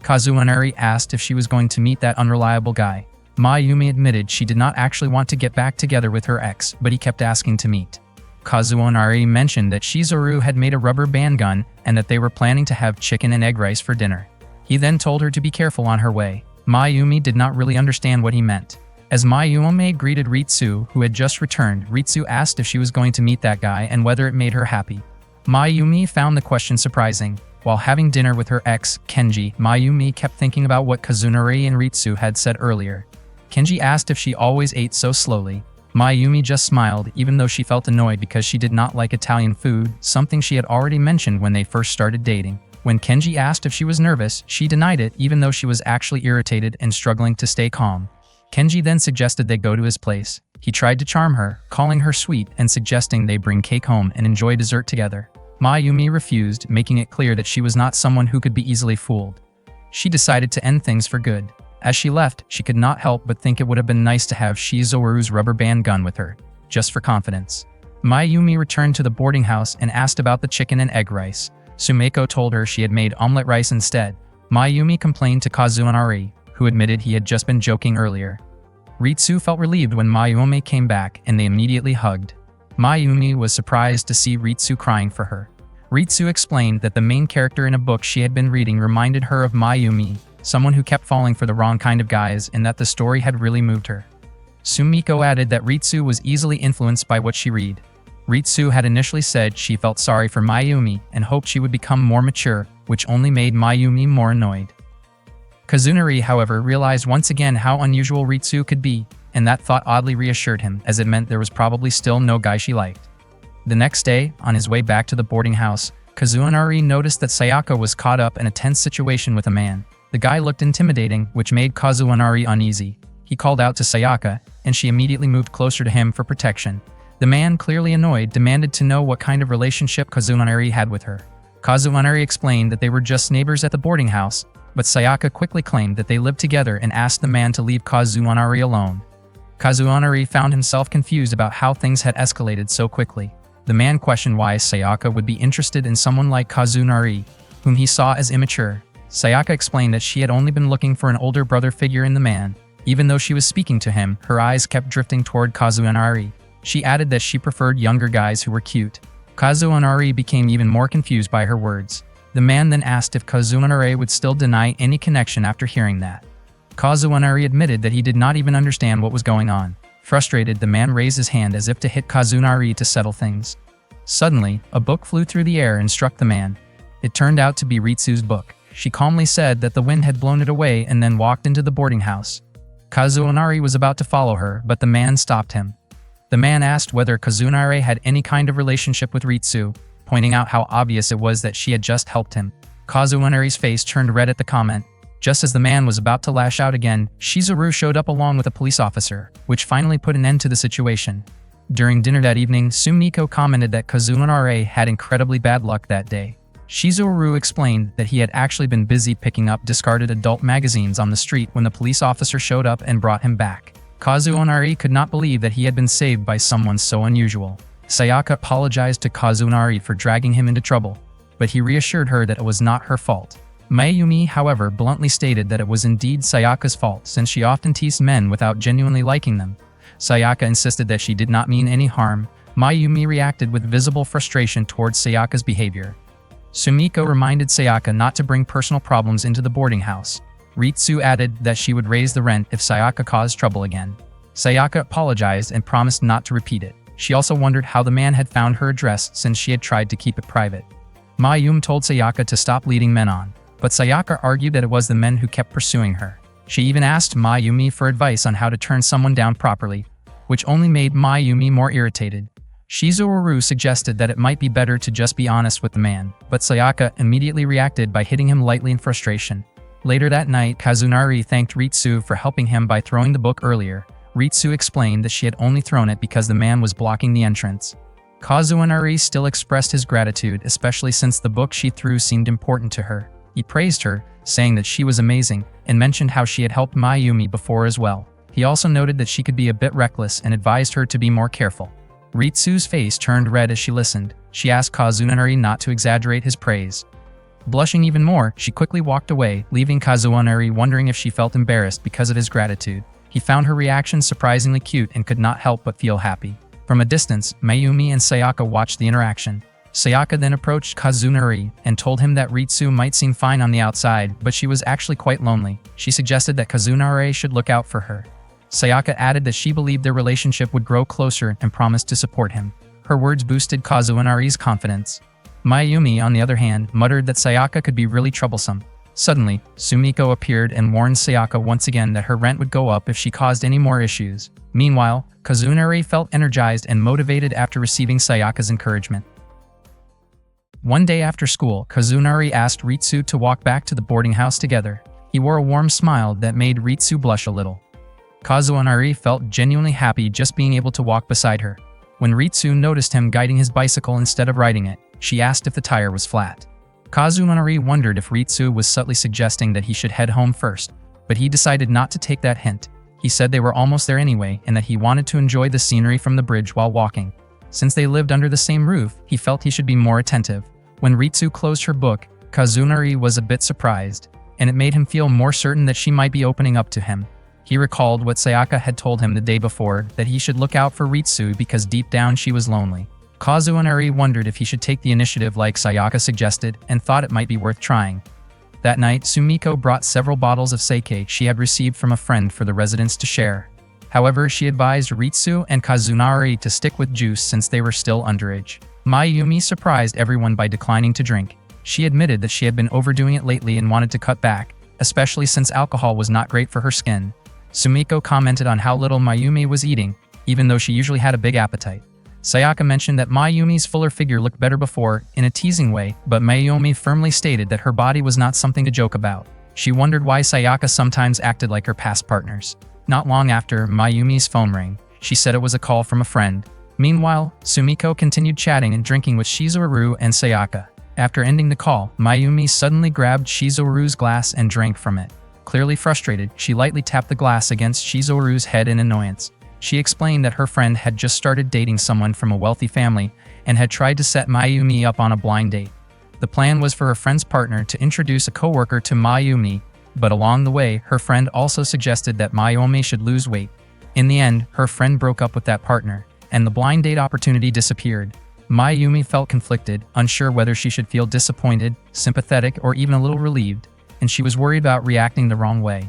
Kazunari asked if she was going to meet that unreliable guy. Mayumi admitted she did not actually want to get back together with her ex, but he kept asking to meet. Kazunari mentioned that Shizuru had made a rubber band gun and that they were planning to have chicken and egg rice for dinner. He then told her to be careful on her way. Mayumi did not really understand what he meant. As Mayumi greeted Ritsu, who had just returned, Ritsu asked if she was going to meet that guy and whether it made her happy. Mayumi found the question surprising. While having dinner with her ex, Kenji, Mayumi kept thinking about what Kazunari and Ritsu had said earlier. Kenji asked if she always ate so slowly. Mayumi just smiled, even though she felt annoyed because she did not like Italian food, something she had already mentioned when they first started dating. When Kenji asked if she was nervous, she denied it, even though she was actually irritated and struggling to stay calm. Kenji then suggested they go to his place. He tried to charm her, calling her sweet and suggesting they bring cake home and enjoy dessert together. Mayumi refused, making it clear that she was not someone who could be easily fooled. She decided to end things for good. As she left, she could not help but think it would have been nice to have Shizuru's rubber band gun with her, just for confidence. Mayumi returned to the boarding house and asked about the chicken and egg rice. Sumiko told her she had made omelet rice instead. Mayumi complained to Kazunari, who admitted he had just been joking earlier. Ritsu felt relieved when Mayumi came back and they immediately hugged. Mayumi was surprised to see Ritsu crying for her. Ritsu explained that the main character in a book she had been reading reminded her of Mayumi, someone who kept falling for the wrong kind of guys, and that the story had really moved her. Sumiko added that Ritsu was easily influenced by what she read. Ritsu had initially said she felt sorry for Mayumi and hoped she would become more mature, which only made Mayumi more annoyed. Kazunari, however, realized once again how unusual Ritsu could be, and that thought oddly reassured him, as it meant there was probably still no guy she liked. The next day, on his way back to the boarding house, Kazunari noticed that Sayaka was caught up in a tense situation with a man. The guy looked intimidating, which made Kazunari uneasy. He called out to Sayaka, and she immediately moved closer to him for protection. The man, clearly annoyed, demanded to know what kind of relationship Kazunari had with her. Kazunari explained that they were just neighbors at the boarding house, but Sayaka quickly claimed that they lived together and asked the man to leave Kazunari alone. Kazunari found himself confused about how things had escalated so quickly. The man questioned why Sayaka would be interested in someone like Kazunari, whom he saw as immature. Sayaka explained that she had only been looking for an older brother figure in the man. Even though she was speaking to him, her eyes kept drifting toward Kazunari. She added that she preferred younger guys who were cute. Kazunari became even more confused by her words. The man then asked if Kazunari would still deny any connection after hearing that. Kazunari admitted that he did not even understand what was going on. Frustrated, the man raised his hand as if to hit Kazunari to settle things. Suddenly, a book flew through the air and struck the man. It turned out to be Ritsu's book. She calmly said that the wind had blown it away and then walked into the boarding house. Kazunari was about to follow her, but the man stopped him. The man asked whether Kazunari had any kind of relationship with Ritsu, pointing out how obvious it was that she had just helped him. Kazunari's face turned red at the comment. Just as the man was about to lash out again, Shizuru showed up along with a police officer, which finally put an end to the situation. During dinner that evening, Sumiko commented that Kazunari had incredibly bad luck that day. Shizuru explained that he had actually been busy picking up discarded adult magazines on the street when the police officer showed up and brought him back. Kazunari could not believe that he had been saved by someone so unusual. Sayaka apologized to Kazunari for dragging him into trouble, but he reassured her that it was not her fault. Mayumi, however, bluntly stated that it was indeed Sayaka's fault since she often teased men without genuinely liking them. Sayaka insisted that she did not mean any harm. Mayumi reacted with visible frustration towards Sayaka's behavior. Sumiko reminded Sayaka not to bring personal problems into the boarding house. Ritsu added that she would raise the rent if Sayaka caused trouble again. Sayaka apologized and promised not to repeat it. She also wondered how the man had found her address since she had tried to keep it private. Mayumi told Sayaka to stop leading men on, but Sayaka argued that it was the men who kept pursuing her. She even asked Mayumi for advice on how to turn someone down properly, which only made Mayumi more irritated. Shizuru suggested that it might be better to just be honest with the man, but Sayaka immediately reacted by hitting him lightly in frustration. Later that night, Kazunari thanked Ritsu for helping him by throwing the book earlier. Ritsu explained that she had only thrown it because the man was blocking the entrance. Kazunari still expressed his gratitude, especially since the book she threw seemed important to her. He praised her, saying that she was amazing, and mentioned how she had helped Mayumi before as well. He also noted that she could be a bit reckless and advised her to be more careful. Ritsu's face turned red as she listened. She asked Kazunari not to exaggerate his praise. Blushing even more, she quickly walked away, leaving Kazunari wondering if she felt embarrassed because of his gratitude. He found her reaction surprisingly cute and could not help but feel happy. From a distance, Mayumi and Sayaka watched the interaction. Sayaka then approached Kazunari and told him that Ritsu might seem fine on the outside, but she was actually quite lonely. She suggested that Kazunari should look out for her. Sayaka added that she believed their relationship would grow closer and promised to support him. Her words boosted Kazunari's confidence. Mayumi, on the other hand, muttered that Sayaka could be really troublesome. Suddenly, Sumiko appeared and warned Sayaka once again that her rent would go up if she caused any more issues. Meanwhile, Kazunari felt energized and motivated after receiving Sayaka's encouragement. One day after school, Kazunari asked Ritsu to walk back to the boarding house together. He wore a warm smile that made Ritsu blush a little. Kazunari felt genuinely happy just being able to walk beside her. When Ritsu noticed him guiding his bicycle instead of riding it, she asked if the tire was flat. Kazunari wondered if Ritsu was subtly suggesting that he should head home first, but he decided not to take that hint. He said they were almost there anyway and that he wanted to enjoy the scenery from the bridge while walking. Since they lived under the same roof, he felt he should be more attentive. When Ritsu closed her book, Kazunari was a bit surprised, and it made him feel more certain that she might be opening up to him. He recalled what Sayaka had told him the day before, that he should look out for Ritsu because deep down she was lonely. Kazunari wondered if he should take the initiative like Sayaka suggested and thought it might be worth trying. That night, Sumiko brought several bottles of sake she had received from a friend for the residents to share. However, she advised Ritsu and Kazunari to stick with juice since they were still underage. Mayumi surprised everyone by declining to drink. She admitted that she had been overdoing it lately and wanted to cut back, especially since alcohol was not great for her skin. Sumiko commented on how little Mayumi was eating, even though she usually had a big appetite. Sayaka mentioned that Mayumi's fuller figure looked better before, in a teasing way, but Mayumi firmly stated that her body was not something to joke about. She wondered why Sayaka sometimes acted like her past partners. Not long after, Mayumi's phone rang. She said it was a call from a friend. Meanwhile, Sumiko continued chatting and drinking with Shizuru and Sayaka. After ending the call, Mayumi suddenly grabbed Shizuru's glass and drank from it. Clearly frustrated, she lightly tapped the glass against Shizuru's head in annoyance. She explained that her friend had just started dating someone from a wealthy family and had tried to set Mayumi up on a blind date. The plan was for her friend's partner to introduce a coworker to Mayumi, but along the way, her friend also suggested that Mayumi should lose weight. In the end, her friend broke up with that partner, and the blind date opportunity disappeared. Mayumi felt conflicted, unsure whether she should feel disappointed, sympathetic, or even a little relieved, and she was worried about reacting the wrong way.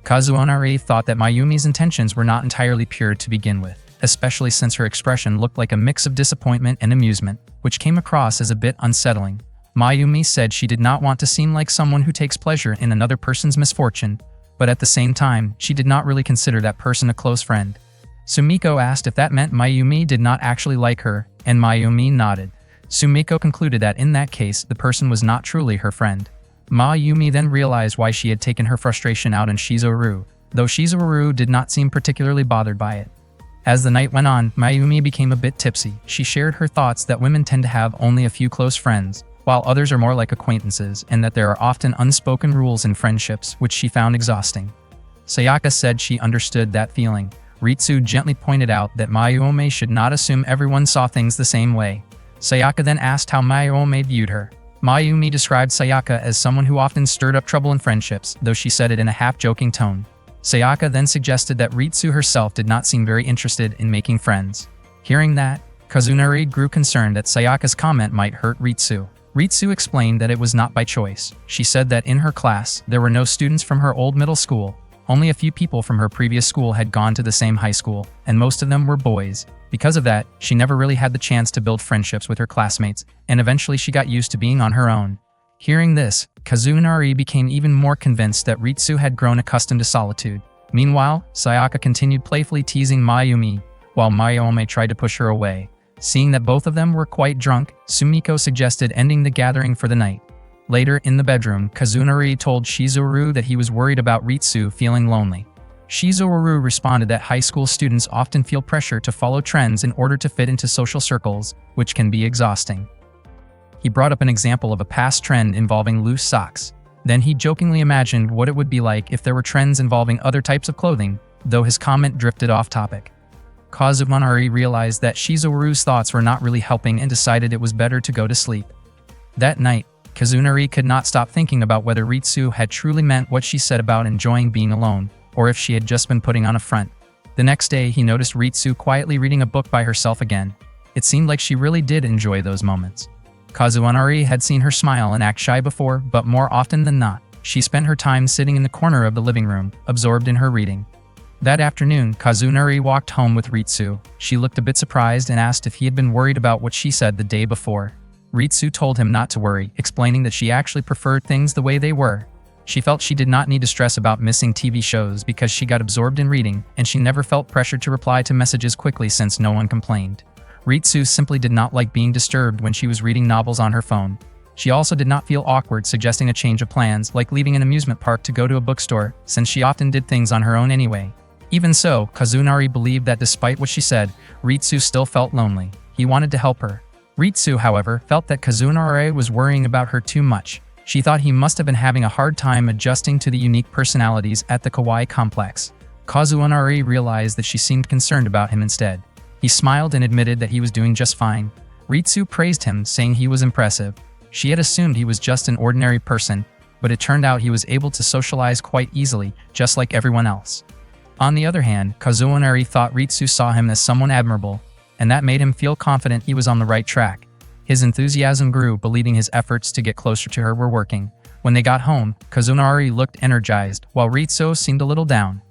Kazunari thought that Mayumi's intentions were not entirely pure to begin with, especially since her expression looked like a mix of disappointment and amusement, which came across as a bit unsettling. Mayumi said she did not want to seem like someone who takes pleasure in another person's misfortune, but at the same time, she did not really consider that person a close friend. Sumiko asked if that meant Mayumi did not actually like her, and Mayumi nodded. Sumiko concluded that in that case, the person was not truly her friend. Mayumi then realized why she had taken her frustration out on Shizuru, though Shizuru did not seem particularly bothered by it. As the night went on, Mayumi became a bit tipsy. She shared her thoughts that women tend to have only a few close friends, while others are more like acquaintances, and that there are often unspoken rules in friendships, which she found exhausting. Sayaka said she understood that feeling. Ritsu gently pointed out that Mayumi should not assume everyone saw things the same way. Sayaka then asked how Mayumi viewed her. Mayumi described Sayaka as someone who often stirred up trouble in friendships, though she said it in a half-joking tone. Sayaka then suggested that Ritsu herself did not seem very interested in making friends. Hearing that, Kazunari grew concerned that Sayaka's comment might hurt Ritsu. Ritsu explained that it was not by choice. She said that in her class, there were no students from her old middle school. Only a few people from her previous school had gone to the same high school, and most of them were boys. Because of that, she never really had the chance to build friendships with her classmates, and eventually she got used to being on her own. Hearing this, Kazunari became even more convinced that Ritsu had grown accustomed to solitude. Meanwhile, Sayaka continued playfully teasing Mayumi, while Mayome tried to push her away. Seeing that both of them were quite drunk, Sumiko suggested ending the gathering for the night. Later, in the bedroom, Kazunari told Shizuru that he was worried about Ritsu feeling lonely. Shizuru responded that high school students often feel pressure to follow trends in order to fit into social circles, which can be exhausting. He brought up an example of a past trend involving loose socks. Then he jokingly imagined what it would be like if there were trends involving other types of clothing, though his comment drifted off topic. Kazunari realized that Shizuru's thoughts were not really helping and decided it was better to go to sleep. That night, Kazunari could not stop thinking about whether Ritsu had truly meant what she said about enjoying being alone, or if she had just been putting on a front. The next day, he noticed Ritsu quietly reading a book by herself again. It seemed like she really did enjoy those moments. Kazunari had seen her smile and act shy before, but more often than not, she spent her time sitting in the corner of the living room, absorbed in her reading. That afternoon, Kazunari walked home with Ritsu. She looked a bit surprised and asked if he had been worried about what she said the day before. Ritsu told him not to worry, explaining that she actually preferred things the way they were. She felt she did not need to stress about missing TV shows because she got absorbed in reading, and she never felt pressured to reply to messages quickly since no one complained. Ritsu simply did not like being disturbed when she was reading novels on her phone. She also did not feel awkward suggesting a change of plans, like leaving an amusement park to go to a bookstore, since she often did things on her own anyway. Even so, Kazunari believed that despite what she said, Ritsu still felt lonely. He wanted to help her. Ritsu, however, felt that Kazunari was worrying about her too much. She thought he must have been having a hard time adjusting to the unique personalities at the Kawaii complex. Kazunari realized that she seemed concerned about him instead. He smiled and admitted that he was doing just fine. Ritsu praised him, saying he was impressive. She had assumed he was just an ordinary person, but it turned out he was able to socialize quite easily, just like everyone else. On the other hand, Kazunari thought Ritsu saw him as someone admirable, and that made him feel confident he was on the right track. His enthusiasm grew, believing his efforts to get closer to her were working. When they got home, Kazunari looked energized, while Ritsu seemed a little down.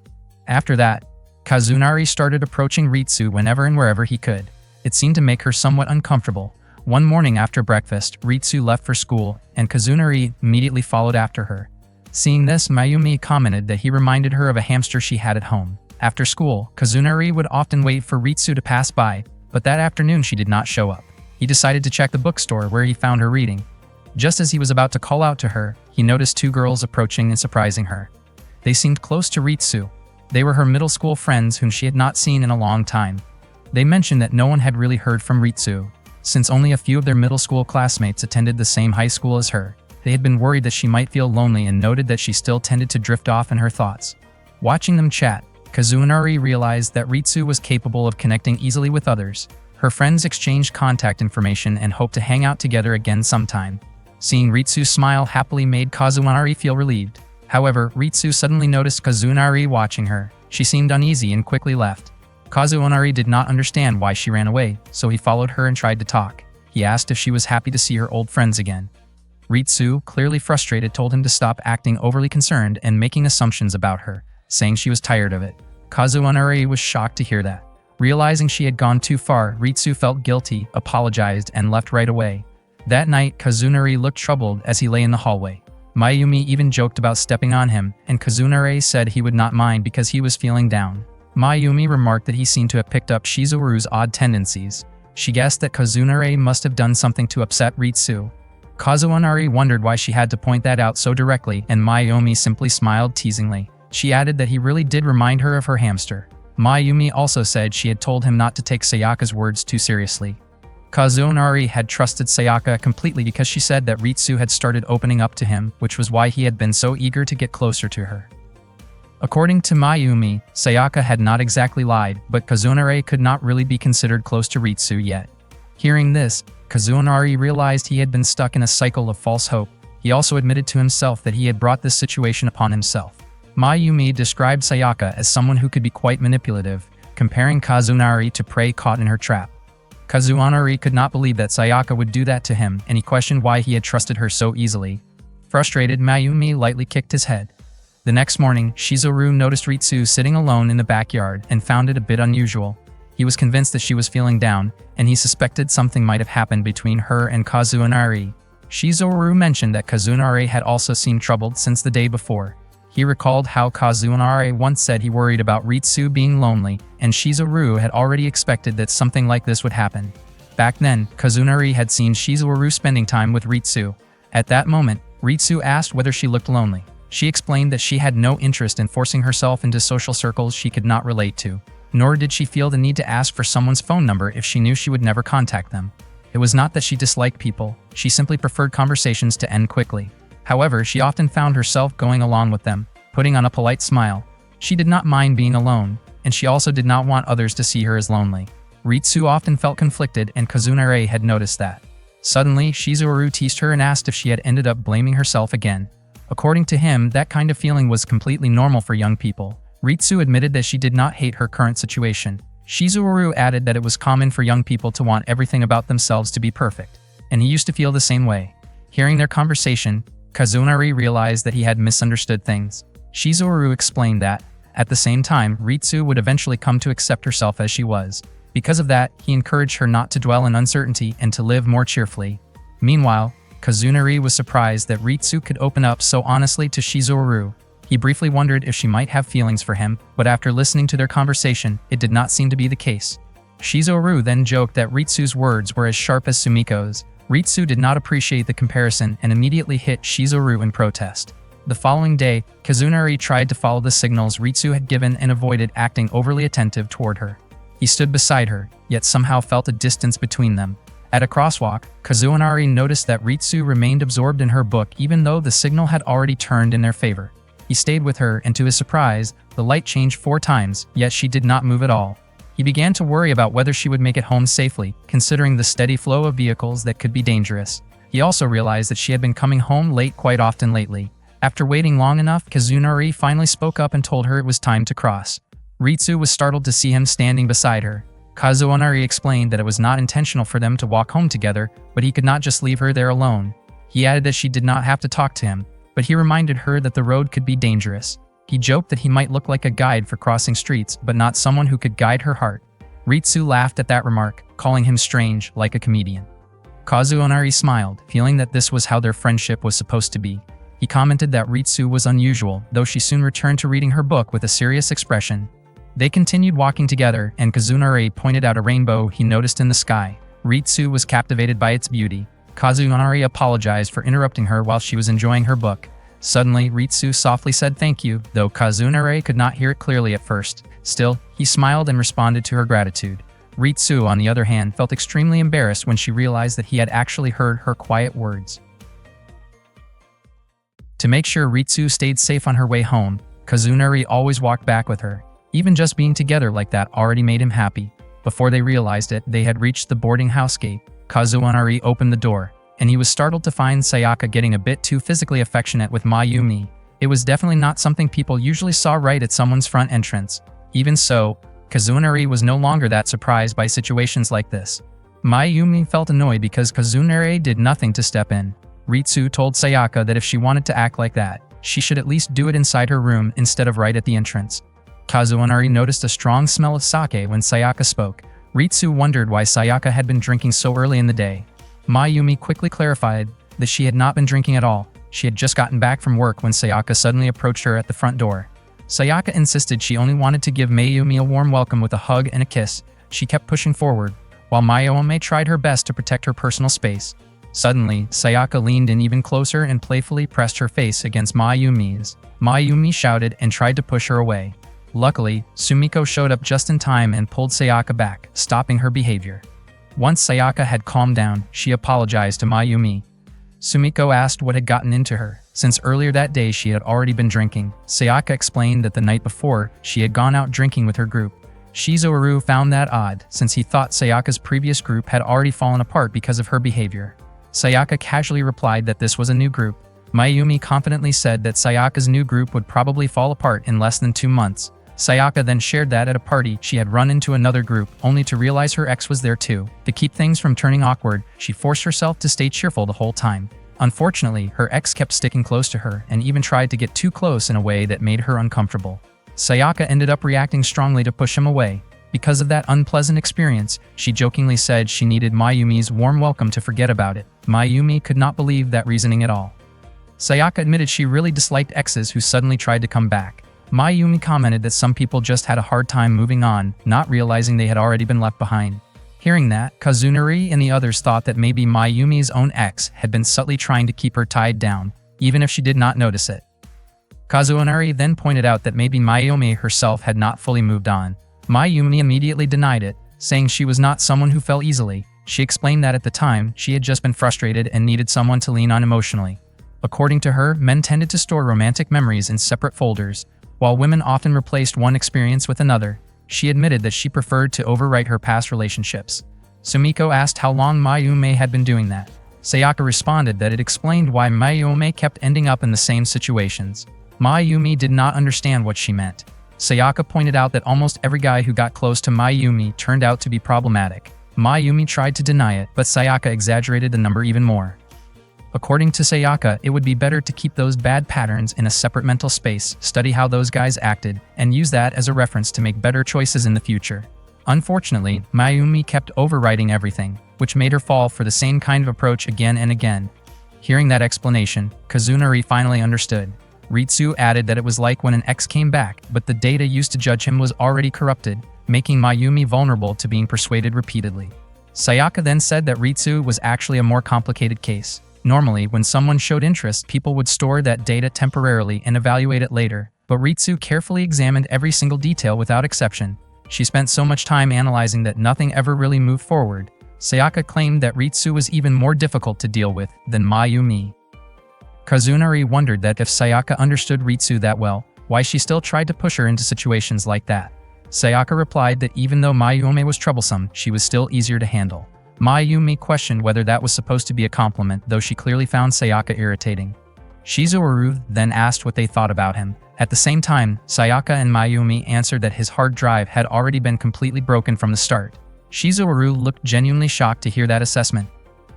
After that, Kazunari started approaching Ritsu whenever and wherever he could. It seemed to make her somewhat uncomfortable. One morning after breakfast, Ritsu left for school, and Kazunari immediately followed after her. Seeing this, Mayumi commented that he reminded her of a hamster she had at home. After school, Kazunari would often wait for Ritsu to pass by, but that afternoon she did not show up. He decided to check the bookstore where he found her reading. Just as he was about to call out to her, he noticed two girls approaching and surprising her. They seemed close to Ritsu. They were her middle school friends whom she had not seen in a long time. They mentioned that no one had really heard from Ritsu, since only a few of their middle school classmates attended the same high school as her. They had been worried that she might feel lonely and noted that she still tended to drift off in her thoughts. Watching them chat, Kazunari realized that Ritsu was capable of connecting easily with others. Her friends exchanged contact information and hoped to hang out together again sometime. Seeing Ritsu smile happily made Kazunari feel relieved. However, Ritsu suddenly noticed Kazunari watching her. She seemed uneasy and quickly left. Kazunari did not understand why she ran away, so he followed her and tried to talk. He asked if she was happy to see her old friends again. Ritsu, clearly frustrated, told him to stop acting overly concerned and making assumptions about her, saying she was tired of it. Kazunari was shocked to hear that. Realizing she had gone too far, Ritsu felt guilty, apologized, and left right away. That night, Kazunari looked troubled as he lay in the hallway. Mayumi even joked about stepping on him, and Kazunari said he would not mind because he was feeling down. Mayumi remarked that he seemed to have picked up Shizuru's odd tendencies. She guessed that Kazunari must have done something to upset Ritsu. Kazunari wondered why she had to point that out so directly, and Mayumi simply smiled teasingly. She added that he really did remind her of her hamster. Mayumi also said she had told him not to take Sayaka's words too seriously. Kazunari had trusted Sayaka completely because she said that Ritsu had started opening up to him, which was why he had been so eager to get closer to her. According to Mayumi, Sayaka had not exactly lied, but Kazunari could not really be considered close to Ritsu yet. Hearing this, Kazunari realized he had been stuck in a cycle of false hope. He also admitted to himself that he had brought this situation upon himself. Mayumi described Sayaka as someone who could be quite manipulative, comparing Kazunari to prey caught in her trap. Kazunari could not believe that Sayaka would do that to him, and he questioned why he had trusted her so easily. Frustrated, Mayumi lightly kicked his head. The next morning, Shizuru noticed Ritsu sitting alone in the backyard and found it a bit unusual. He was convinced that she was feeling down, and he suspected something might have happened between her and Kazunari. Shizuru mentioned that Kazunari had also seemed troubled since the day before. He recalled how Kazunari once said he worried about Ritsu being lonely, and Shizuru had already expected that something like this would happen. Back then, Kazunari had seen Shizuru spending time with Ritsu. At that moment, Ritsu asked whether she looked lonely. She explained that she had no interest in forcing herself into social circles she could not relate to, nor did she feel the need to ask for someone's phone number if she knew she would never contact them. It was not that she disliked people, she simply preferred conversations to end quickly. However, she often found herself going along with them, putting on a polite smile. She did not mind being alone, and she also did not want others to see her as lonely. Ritsu often felt conflicted, and Kazunari had noticed that. Suddenly, Shizuru teased her and asked if she had ended up blaming herself again. According to him, that kind of feeling was completely normal for young people. Ritsu admitted that she did not hate her current situation. Shizuru added that it was common for young people to want everything about themselves to be perfect, and he used to feel the same way. Hearing their conversation, Kazunari realized that he had misunderstood things. Shizuru explained that, at the same time, Ritsu would eventually come to accept herself as she was. Because of that, he encouraged her not to dwell in uncertainty and to live more cheerfully. Meanwhile, Kazunari was surprised that Ritsu could open up so honestly to Shizuru. He briefly wondered if she might have feelings for him, but after listening to their conversation, it did not seem to be the case. Shizuru then joked that Ritsu's words were as sharp as Sumiko's. Ritsu did not appreciate the comparison and immediately hit Shizuru in protest. The following day, Kazunari tried to follow the signals Ritsu had given and avoided acting overly attentive toward her. He stood beside her, yet somehow felt a distance between them. At a crosswalk, Kazunari noticed that Ritsu remained absorbed in her book even though the signal had already turned in their favor. He stayed with her, and to his surprise, the light changed 4 times, yet she did not move at all. He began to worry about whether she would make it home safely, considering the steady flow of vehicles that could be dangerous. He also realized that she had been coming home late quite often lately. After waiting long enough, Kazunari finally spoke up and told her it was time to cross. Ritsu was startled to see him standing beside her. Kazunari explained that it was not intentional for them to walk home together, but he could not just leave her there alone. He added that she did not have to talk to him, but he reminded her that the road could be dangerous. He joked that he might look like a guide for crossing streets, but not someone who could guide her heart. Ritsu laughed at that remark, calling him strange, like a comedian. Kazunari smiled, feeling that this was how their friendship was supposed to be. He commented that Ritsu was unusual, though she soon returned to reading her book with a serious expression. They continued walking together, and Kazunari pointed out a rainbow he noticed in the sky. Ritsu was captivated by its beauty. Kazunari apologized for interrupting her while she was enjoying her book. Suddenly, Ritsu softly said thank you, though Kazunari could not hear it clearly at first. Still, he smiled and responded to her gratitude. Ritsu, on the other hand, felt extremely embarrassed when she realized that he had actually heard her quiet words. To make sure Ritsu stayed safe on her way home, Kazunari always walked back with her. Even just being together like that already made him happy. Before they realized it, they had reached the boarding house gate. Kazunari opened the door, and he was startled to find Sayaka getting a bit too physically affectionate with Mayumi. It was definitely not something people usually saw right at someone's front entrance. Even so, Kazunari was no longer that surprised by situations like this. Mayumi felt annoyed because Kazunari did nothing to step in. Ritsu told Sayaka that if she wanted to act like that, she should at least do it inside her room instead of right at the entrance. Kazunari noticed a strong smell of sake when Sayaka spoke. Ritsu wondered why Sayaka had been drinking so early in the day. Mayumi quickly clarified that she had not been drinking at all. She had just gotten back from work when Sayaka suddenly approached her at the front door. Sayaka insisted she only wanted to give Mayumi a warm welcome with a hug and a kiss. She kept pushing forward, while Mayumi tried her best to protect her personal space. Suddenly, Sayaka leaned in even closer and playfully pressed her face against Mayumi's. Mayumi shouted and tried to push her away. Luckily, Sumiko showed up just in time and pulled Sayaka back, stopping her behavior. Once Sayaka had calmed down, she apologized to Mayumi. Sumiko asked what had gotten into her. Since earlier that day she had already been drinking, Sayaka explained that the night before, she had gone out drinking with her group. Shizuru found that odd, since he thought Sayaka's previous group had already fallen apart because of her behavior. Sayaka casually replied that this was a new group. Mayumi confidently said that Sayaka's new group would probably fall apart in less than 2 months. Sayaka then shared that at a party she had run into another group, only to realize her ex was there too. To keep things from turning awkward, she forced herself to stay cheerful the whole time. Unfortunately, her ex kept sticking close to her and even tried to get too close in a way that made her uncomfortable. Sayaka ended up reacting strongly to push him away. Because of that unpleasant experience, she jokingly said she needed Mayumi's warm welcome to forget about it. Mayumi could not believe that reasoning at all. Sayaka admitted she really disliked exes who suddenly tried to come back. Mayumi commented that some people just had a hard time moving on, not realizing they had already been left behind. Hearing that, Kazunori and the others thought that maybe Mayumi's own ex had been subtly trying to keep her tied down, even if she did not notice it. Kazunori then pointed out that maybe Mayumi herself had not fully moved on. Mayumi immediately denied it, saying she was not someone who fell easily. She explained that at the time, she had just been frustrated and needed someone to lean on emotionally. According to her, men tended to store romantic memories in separate folders, while women often replaced one experience with another. She admitted that she preferred to overwrite her past relationships. Sumiko asked how long Mayumi had been doing that. Sayaka responded that it explained why Mayumi kept ending up in the same situations. Mayumi did not understand what she meant. Sayaka pointed out that almost every guy who got close to Mayumi turned out to be problematic. Mayumi tried to deny it, but Sayaka exaggerated the number even more. According to Sayaka, it would be better to keep those bad patterns in a separate mental space, study how those guys acted, and use that as a reference to make better choices in the future. Unfortunately, Mayumi kept overwriting everything, which made her fall for the same kind of approach again and again. Hearing that explanation, Kazunori finally understood. Ritsu added that it was like when an ex came back, but the data used to judge him was already corrupted, making Mayumi vulnerable to being persuaded repeatedly. Sayaka then said that Ritsu was actually a more complicated case. Normally, when someone showed interest, people would store that data temporarily and evaluate it later, but Ritsu carefully examined every single detail without exception. She spent so much time analyzing that nothing ever really moved forward. Sayaka claimed that Ritsu was even more difficult to deal with than Mayumi. Kazunori wondered that if Sayaka understood Ritsu that well, why she still tried to push her into situations like that. Sayaka replied that even though Mayumi was troublesome, she was still easier to handle. Mayumi questioned whether that was supposed to be a compliment, though she clearly found Sayaka irritating. Shizuharu then asked what they thought about him. At the same time, Sayaka and Mayumi answered that his hard drive had already been completely broken from the start. Shizuharu looked genuinely shocked to hear that assessment.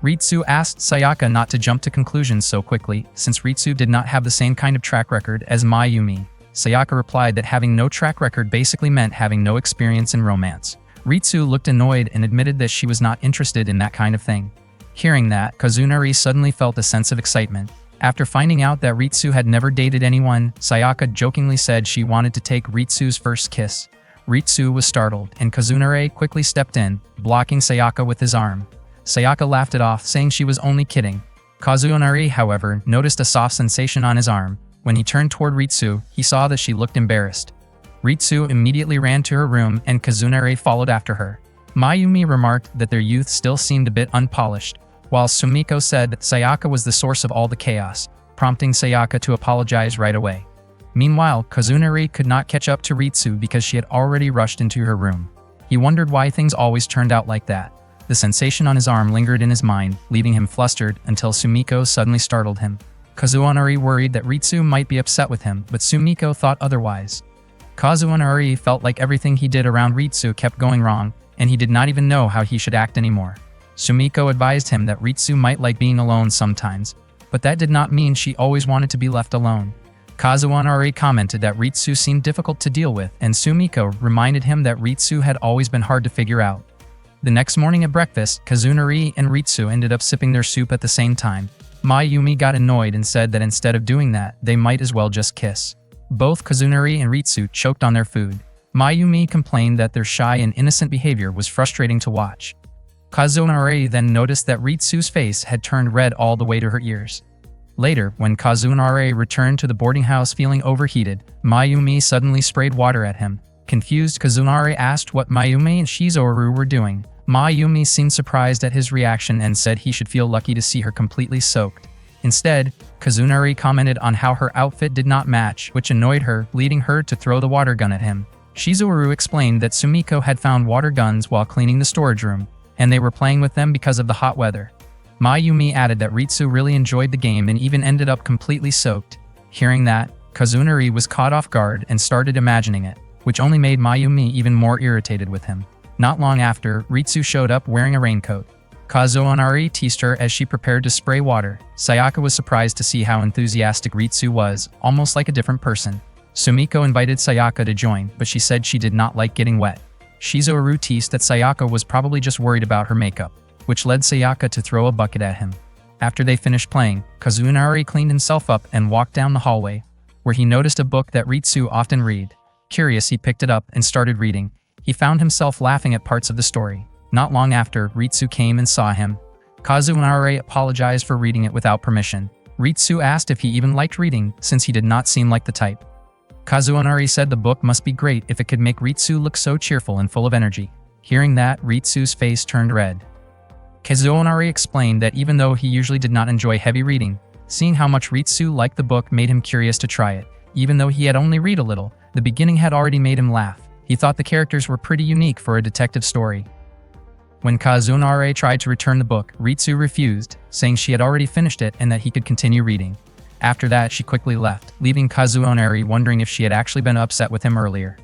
Ritsu asked Sayaka not to jump to conclusions so quickly, since Ritsu did not have the same kind of track record as Mayumi. Sayaka replied that having no track record basically meant having no experience in romance. Ritsu looked annoyed and admitted that she was not interested in that kind of thing. Hearing that, Kazunori suddenly felt a sense of excitement. After finding out that Ritsu had never dated anyone, Sayaka jokingly said she wanted to take Ritsu's first kiss. Ritsu was startled, and Kazunori quickly stepped in, blocking Sayaka with his arm. Sayaka laughed it off, saying she was only kidding. Kazunori, however, noticed a soft sensation on his arm. When he turned toward Ritsu, he saw that she looked embarrassed. Ritsu immediately ran to her room and Kazunori followed after her. Mayumi remarked that their youth still seemed a bit unpolished, while Sumiko said that Sayaka was the source of all the chaos, prompting Sayaka to apologize right away. Meanwhile, Kazunori could not catch up to Ritsu because she had already rushed into her room. He wondered why things always turned out like that. The sensation on his arm lingered in his mind, leaving him flustered until Sumiko suddenly startled him. Kazunori worried that Ritsu might be upset with him, but Sumiko thought otherwise. Kazunori felt like everything he did around Ritsu kept going wrong, and he did not even know how he should act anymore. Sumiko advised him that Ritsu might like being alone sometimes, but that did not mean she always wanted to be left alone. Kazunori commented that Ritsu seemed difficult to deal with, and Sumiko reminded him that Ritsu had always been hard to figure out. The next morning at breakfast, Kazunori and Ritsu ended up sipping their soup at the same time. Mayumi got annoyed and said that instead of doing that, they might as well just kiss. Both Kazunori and Ritsu choked on their food. Mayumi complained that their shy and innocent behavior was frustrating to watch. Kazunori then noticed that Ritsu's face had turned red all the way to her ears. Later, when Kazunori returned to the boarding house feeling overheated, Mayumi suddenly sprayed water at him. Confused, Kazunori asked what Mayumi and Shizuharu were doing. Mayumi seemed surprised at his reaction and said he should feel lucky to see her completely soaked. Instead, Kazunori commented on how her outfit did not match, which annoyed her, leading her to throw the water gun at him. Shizuharu explained that Sumiko had found water guns while cleaning the storage room, and they were playing with them because of the hot weather. Mayumi added that Ritsu really enjoyed the game and even ended up completely soaked. Hearing that, Kazunari was caught off guard and started imagining it, which only made Mayumi even more irritated with him. Not long after, Ritsu showed up wearing a raincoat. Kazunari teased her as she prepared to spray water. Sayaka was surprised to see how enthusiastic Ritsu was, almost like a different person. Sumiko invited Sayaka to join, but she said she did not like getting wet. Shizuru teased that Sayaka was probably just worried about her makeup, which led Sayaka to throw a bucket at him. After they finished playing, Kazunari cleaned himself up and walked down the hallway, where he noticed a book that Ritsu often read. Curious, he picked it up and started reading. He found himself laughing at parts of the story. Not long after, Ritsu came and saw him. Kazunari apologized for reading it without permission. Ritsu asked if he even liked reading, since he did not seem like the type. Kazunari said the book must be great if it could make Ritsu look so cheerful and full of energy. Hearing that, Ritsu's face turned red. Kazunari explained that even though he usually did not enjoy heavy reading, seeing how much Ritsu liked the book made him curious to try it. Even though he had only read a little, the beginning had already made him laugh. He thought the characters were pretty unique for a detective story. When Kazunari tried to return the book, Ritsu refused, saying she had already finished it and that he could continue reading. After that, she quickly left, leaving Kazunari wondering if she had actually been upset with him earlier.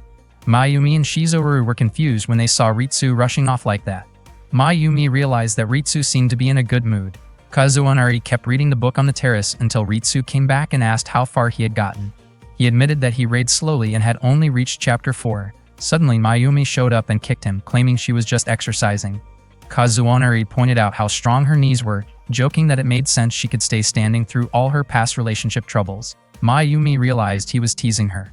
Mayumi and Shizuru were confused when they saw Ritsu rushing off like that. Mayumi realized that Ritsu seemed to be in a good mood. Kazunari kept reading the book on the terrace until Ritsu came back and asked how far he had gotten. He admitted that he read slowly and had only reached chapter 4. Suddenly, Mayumi showed up and kicked him, claiming she was just exercising. Kazunari pointed out how strong her knees were, joking that it made sense she could stay standing through all her past relationship troubles. Mayumi realized he was teasing her.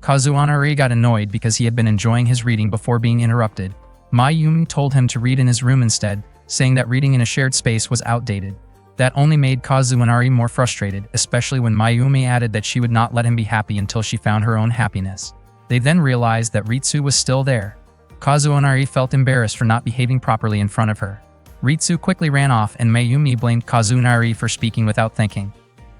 Kazunari got annoyed because he had been enjoying his reading before being interrupted. Mayumi told him to read in his room instead, saying that reading in a shared space was outdated. That only made Kazunari more frustrated, especially when Mayumi added that she would not let him be happy until she found her own happiness. They then realized that Ritsu was still there. Kazunari felt embarrassed for not behaving properly in front of her. Ritsu quickly ran off and Mayumi blamed Kazunari for speaking without thinking.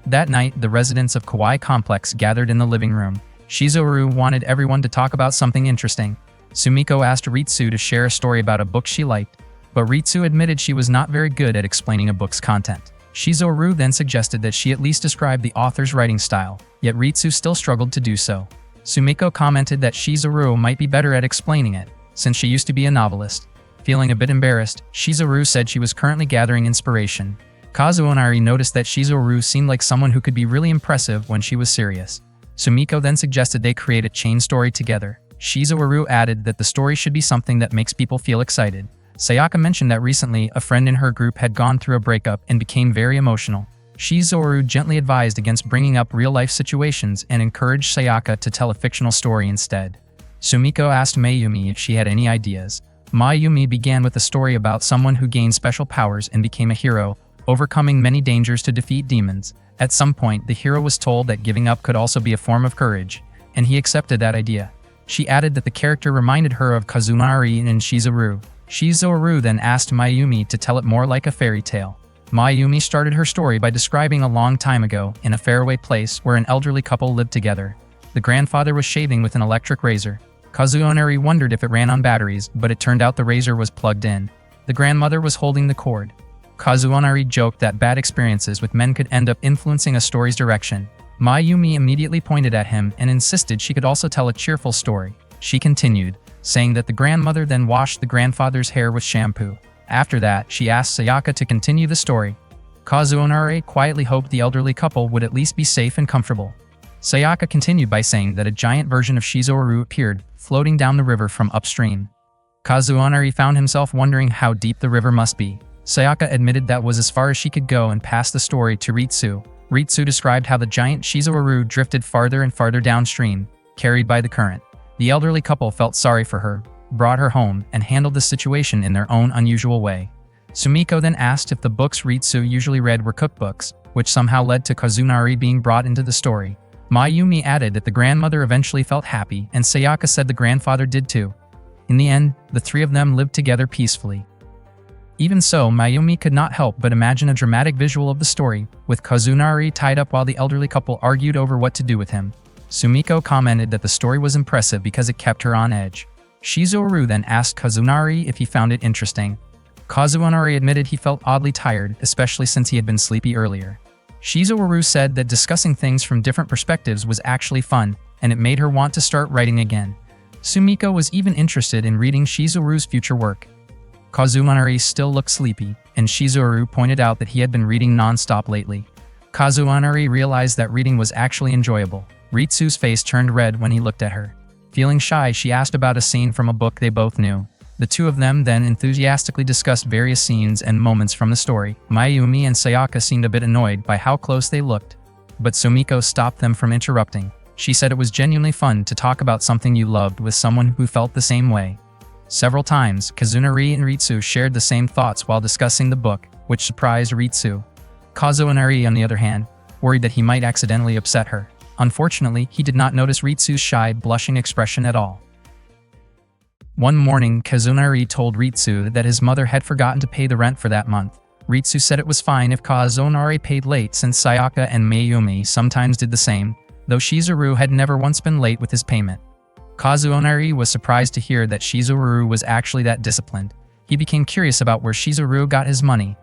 That night, the residents of Kawaii Complex gathered in the living room. Shizuru wanted everyone to talk about something interesting. Sumiko asked Ritsu to share a story about a book she liked, but Ritsu admitted she was not very good at explaining a book's content. Shizuru then suggested that she at least describe the author's writing style, yet Ritsu still struggled to do so. Sumiko commented that Shizuru might be better at explaining it, since she used to be a novelist. Feeling a bit embarrassed, Shizuru said she was currently gathering inspiration. Kazunari noticed that Shizuru seemed like someone who could be really impressive when she was serious. Sumiko then suggested they create a chain story together. Shizuru added that the story should be something that makes people feel excited. Sayaka mentioned that recently a friend in her group had gone through a breakup and became very emotional. Shizuru gently advised against bringing up real-life situations and encouraged Sayaka to tell a fictional story instead. Sumiko asked Mayumi if she had any ideas. Mayumi began with a story about someone who gained special powers and became a hero, overcoming many dangers to defeat demons. At some point, the hero was told that giving up could also be a form of courage, and he accepted that idea. She added that the character reminded her of Kazunari and Shizuru. Shizuru then asked Mayumi to tell it more like a fairy tale. Mayumi started her story by describing a long time ago, in a faraway place where an elderly couple lived together. The grandfather was shaving with an electric razor. Kazunari wondered if it ran on batteries, but it turned out the razor was plugged in. The grandmother was holding the cord. Kazunari joked that bad experiences with men could end up influencing a story's direction. Mayumi immediately pointed at him and insisted she could also tell a cheerful story. She continued, saying that the grandmother then washed the grandfather's hair with shampoo. After that, she asked Sayaka to continue the story. Kazunari quietly hoped the elderly couple would at least be safe and comfortable. Sayaka continued by saying that a giant version of Shizuru appeared, floating down the river from upstream. Kazunari found himself wondering how deep the river must be. Sayaka admitted that was as far as she could go and passed the story to Ritsu. Ritsu described how the giant Shizuru drifted farther and farther downstream, carried by the current. The elderly couple felt sorry for her, brought her home, and handled the situation in their own unusual way. Sumiko then asked if the books Ritsu usually read were cookbooks, which somehow led to Kazunari being brought into the story. Mayumi added that the grandmother eventually felt happy, and Sayaka said the grandfather did too. In the end, the three of them lived together peacefully. Even so, Mayumi could not help but imagine a dramatic visual of the story, with Kazunari tied up while the elderly couple argued over what to do with him. Sumiko commented that the story was impressive because it kept her on edge. Shizuru then asked Kazunari if he found it interesting. Kazunari admitted he felt oddly tired, especially since he had been sleepy earlier. Shizuharu said that discussing things from different perspectives was actually fun, and it made her want to start writing again. Sumiko was even interested in reading Shizuharu's future work. Kazunari still looked sleepy, and Shizuharu pointed out that he had been reading non-stop lately. Kazunari realized that reading was actually enjoyable. Ritsu's face turned red when he looked at her. Feeling shy, she asked about a scene from a book they both knew. The two of them then enthusiastically discussed various scenes and moments from the story. Mayumi and Sayaka seemed a bit annoyed by how close they looked, but Sumiko stopped them from interrupting. She said it was genuinely fun to talk about something you loved with someone who felt the same way. Several times, Kazunari and Ritsu shared the same thoughts while discussing the book, which surprised Ritsu. Kazunari, on the other hand, worried that he might accidentally upset her. Unfortunately, he did not notice Ritsu's shy, blushing expression at all. One morning, Kazunari told Ritsu that his mother had forgotten to pay the rent for that month. Ritsu said it was fine if Kazunari paid late since Sayaka and Mayumi sometimes did the same, though Shizuharu had never once been late with his payment. Kazunari was surprised to hear that Shizuharu was actually that disciplined. He became curious about where Shizuharu got his money.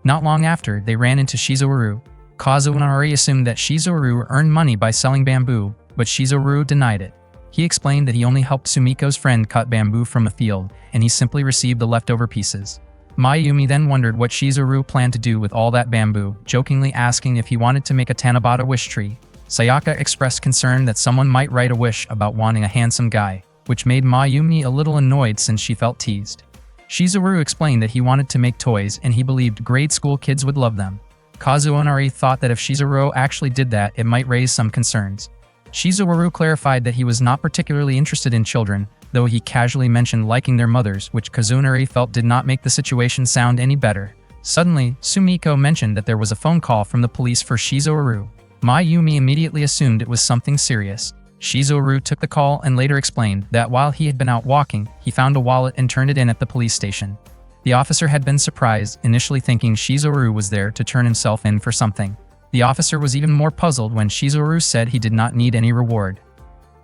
Not long after, they ran into Shizuharu. Kazunari assumed that Shizuharu earned money by selling bamboo, but Shizuharu denied it. He explained that he only helped Sumiko's friend cut bamboo from a field, and he simply received the leftover pieces. Mayumi then wondered what Shizuharu planned to do with all that bamboo, jokingly asking if he wanted to make a Tanabata wish tree. Sayaka expressed concern that someone might write a wish about wanting a handsome guy, which made Mayumi a little annoyed since she felt teased. Shizuharu explained that he wanted to make toys and he believed grade school kids would love them. Kazunari thought that if Shizuharu actually did that, it might raise some concerns. Shizuharu clarified that he was not particularly interested in children, though he casually mentioned liking their mothers, which Kazunari felt did not make the situation sound any better. Suddenly, Sumiko mentioned that there was a phone call from the police for Shizuharu. Mayumi immediately assumed it was something serious. Shizuharu took the call and later explained that while he had been out walking, he found a wallet and turned it in at the police station. The officer had been surprised, initially thinking Shizuharu was there to turn himself in for something. The officer was even more puzzled when Shizuharu said he did not need any reward.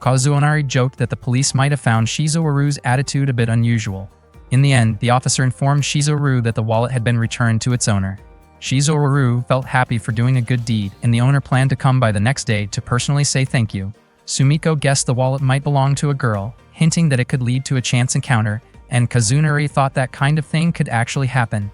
Kazunari joked that the police might have found Shizuharu's attitude a bit unusual. In the end, the officer informed Shizuharu that the wallet had been returned to its owner. Shizuharu felt happy for doing a good deed, and the owner planned to come by the next day to personally say thank you. Sumiko guessed the wallet might belong to a girl, hinting that it could lead to a chance encounter, and Kazunari thought that kind of thing could actually happen.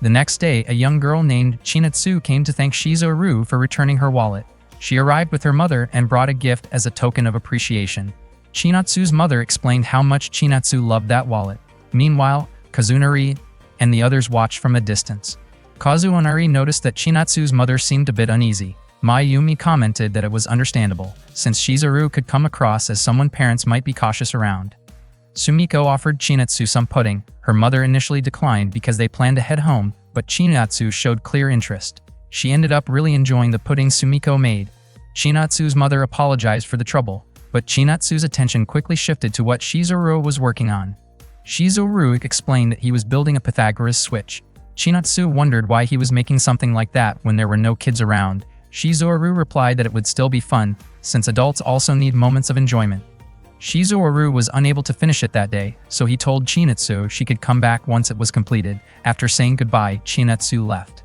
The next day, a young girl named Chinatsu came to thank Shizuharu for returning her wallet. She arrived with her mother and brought a gift as a token of appreciation. Chinatsu's mother explained how much Chinatsu loved that wallet. Meanwhile, Kazunari and the others watched from a distance. Kazunari noticed that Chinatsu's mother seemed a bit uneasy. Mayumi commented that it was understandable, since Shizuharu could come across as someone parents might be cautious around. Sumiko offered Chinatsu some pudding. Her mother initially declined because they planned to head home, but Chinatsu showed clear interest. She ended up really enjoying the pudding Sumiko made. Chinatsu's mother apologized for the trouble, but Chinatsu's attention quickly shifted to what Shizuharu was working on. Shizuharu explained that he was building a Pythagoras switch. Chinatsu wondered why he was making something like that when there were no kids around. Shizuharu replied that it would still be fun, since adults also need moments of enjoyment. Shizuharu was unable to finish it that day, so he told Chinatsu she could come back once it was completed. After saying goodbye, Chinatsu left.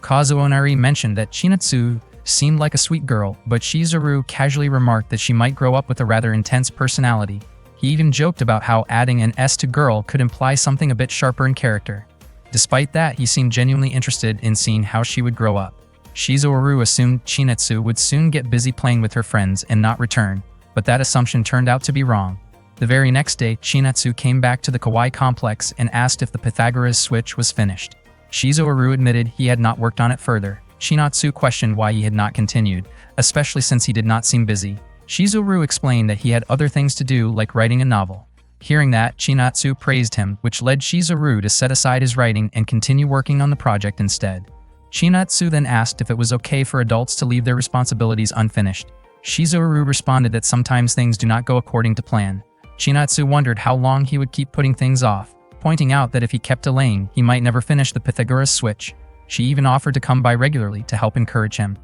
Kazunari mentioned that Chinatsu seemed like a sweet girl, but Shizuharu casually remarked that she might grow up with a rather intense personality. He even joked about how adding an S to girl could imply something a bit sharper in character. Despite that, he seemed genuinely interested in seeing how she would grow up. Shizuharu assumed Chinatsu would soon get busy playing with her friends and not return, but that assumption turned out to be wrong. The very next day, Chinatsu came back to the Kawaii complex and asked if the Pythagoras switch was finished. Shizuharu admitted he had not worked on it further. Chinatsu questioned why he had not continued, especially since he did not seem busy. Shizuharu explained that he had other things to do, like writing a novel. Hearing that, Chinatsu praised him, which led Shizuharu to set aside his writing and continue working on the project instead. Chinatsu then asked if it was okay for adults to leave their responsibilities unfinished. Shizuharu responded that sometimes things do not go according to plan. Chinatsu wondered how long he would keep putting things off, pointing out that if he kept delaying, he might never finish the Pythagoras switch. She even offered to come by regularly to help encourage him.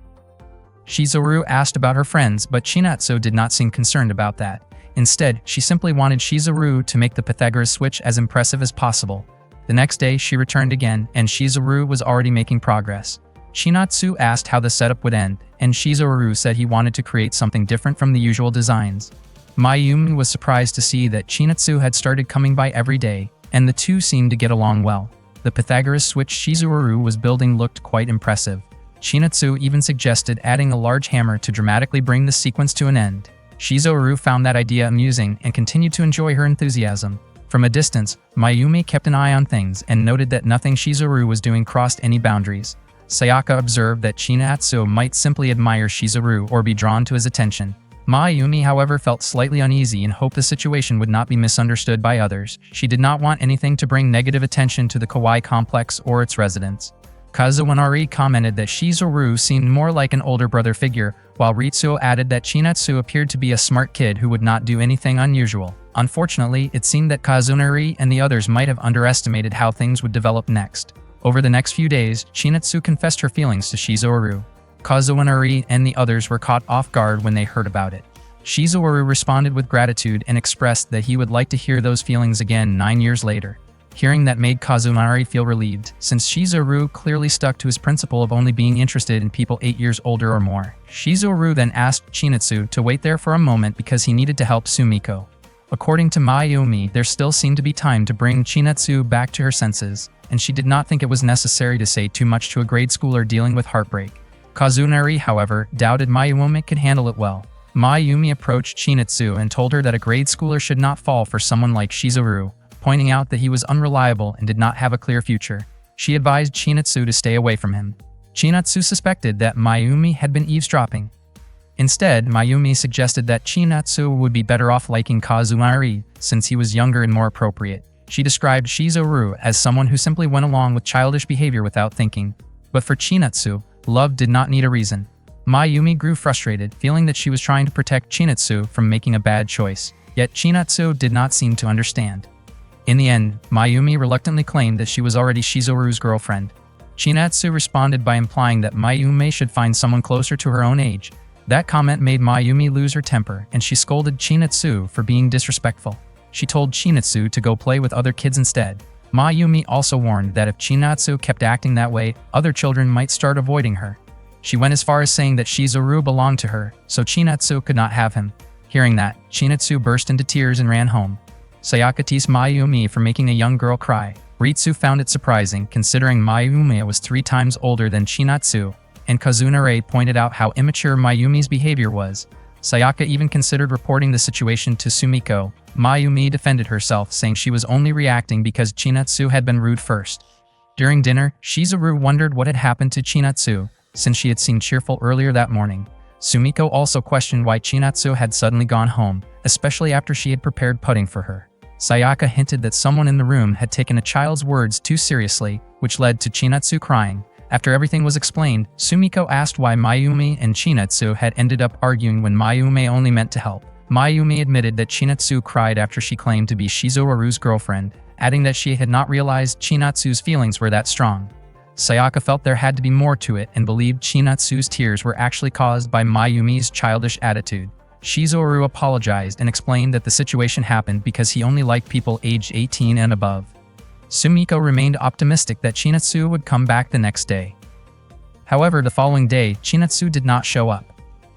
Shizuharu asked about her friends, but Chinatsu did not seem concerned about that. Instead, she simply wanted Shizuharu to make the Pythagoras switch as impressive as possible. The next day, she returned again, and Shizuru was already making progress. Chinatsu asked how the setup would end, and Shizuru said he wanted to create something different from the usual designs. Mayumi was surprised to see that Chinatsu had started coming by every day, and the two seemed to get along well. The Pythagoras switch Shizuru was building looked quite impressive. Chinatsu even suggested adding a large hammer to dramatically bring the sequence to an end. Shizuru found that idea amusing and continued to enjoy her enthusiasm. From a distance, Mayumi kept an eye on things and noted that nothing Shizuru was doing crossed any boundaries. Sayaka observed that Chinatsu might simply admire Shizuru or be drawn to his attention. Mayumi, however, felt slightly uneasy and hoped the situation would not be misunderstood by others. She did not want anything to bring negative attention to the kawaii complex or its residents. Kazunari commented that Shizuru seemed more like an older brother figure, while Ritsuo added that Chinatsu appeared to be a smart kid who would not do anything unusual. Unfortunately, it seemed that Kazunari and the others might have underestimated how things would develop next. Over the next few days, Chinatsu confessed her feelings to Shizuru. Kazunari and the others were caught off guard when they heard about it. Shizuru responded with gratitude and expressed that he would like to hear those feelings again 9 years later. Hearing that made Kazunari feel relieved, since Shizuru clearly stuck to his principle of only being interested in people 8 years older or more. Shizuru then asked Chinatsu to wait there for a moment because he needed to help Sumiko. According to Mayumi, there still seemed to be time to bring Chinatsu back to her senses, and she did not think it was necessary to say too much to a grade schooler dealing with heartbreak. Kazunari, however, doubted Mayumi could handle it well. Mayumi approached Chinatsu and told her that a grade schooler should not fall for someone like Shizuru, pointing out that he was unreliable and did not have a clear future. She advised Chinatsu to stay away from him. Chinatsu suspected that Mayumi had been eavesdropping. Instead, Mayumi suggested that Chinatsu would be better off liking Kazunari, since he was younger and more appropriate. She described Shizuru as someone who simply went along with childish behavior without thinking. But for Chinatsu, love did not need a reason. Mayumi grew frustrated, feeling that she was trying to protect Chinatsu from making a bad choice, yet Chinatsu did not seem to understand. In the end, Mayumi reluctantly claimed that she was already Shizuru's girlfriend. Chinatsu responded by implying that Mayumi should find someone closer to her own age. That comment made Mayumi lose her temper, and she scolded Chinatsu for being disrespectful. She told Chinatsu to go play with other kids instead. Mayumi also warned that if Chinatsu kept acting that way, other children might start avoiding her. She went as far as saying that Shizuru belonged to her, so Chinatsu could not have him. Hearing that, Chinatsu burst into tears and ran home. Sayaka teased Mayumi for making a young girl cry. Ritsu found it surprising, considering Mayumi was 3 times older than Chinatsu, and Kazunari pointed out how immature Mayumi's behavior was. Sayaka even considered reporting the situation to Sumiko. Mayumi defended herself, saying she was only reacting because Chinatsu had been rude first. During dinner, Shizuru wondered what had happened to Chinatsu, since she had seemed cheerful earlier that morning. Sumiko also questioned why Chinatsu had suddenly gone home, especially after she had prepared pudding for her. Sayaka hinted that someone in the room had taken a child's words too seriously, which led to Chinatsu crying. After everything was explained, Sumiko asked why Mayumi and Chinatsu had ended up arguing when Mayumi only meant to help. Mayumi admitted that Chinatsu cried after she claimed to be Shizuru's girlfriend, adding that she had not realized Chinatsu's feelings were that strong. Sayaka felt there had to be more to it and believed Chinatsu's tears were actually caused by Mayumi's childish attitude. Shizuru apologized and explained that the situation happened because he only liked people aged 18 and above. Sumiko remained optimistic that Chinatsu would come back the next day. However, the following day, Chinatsu did not show up.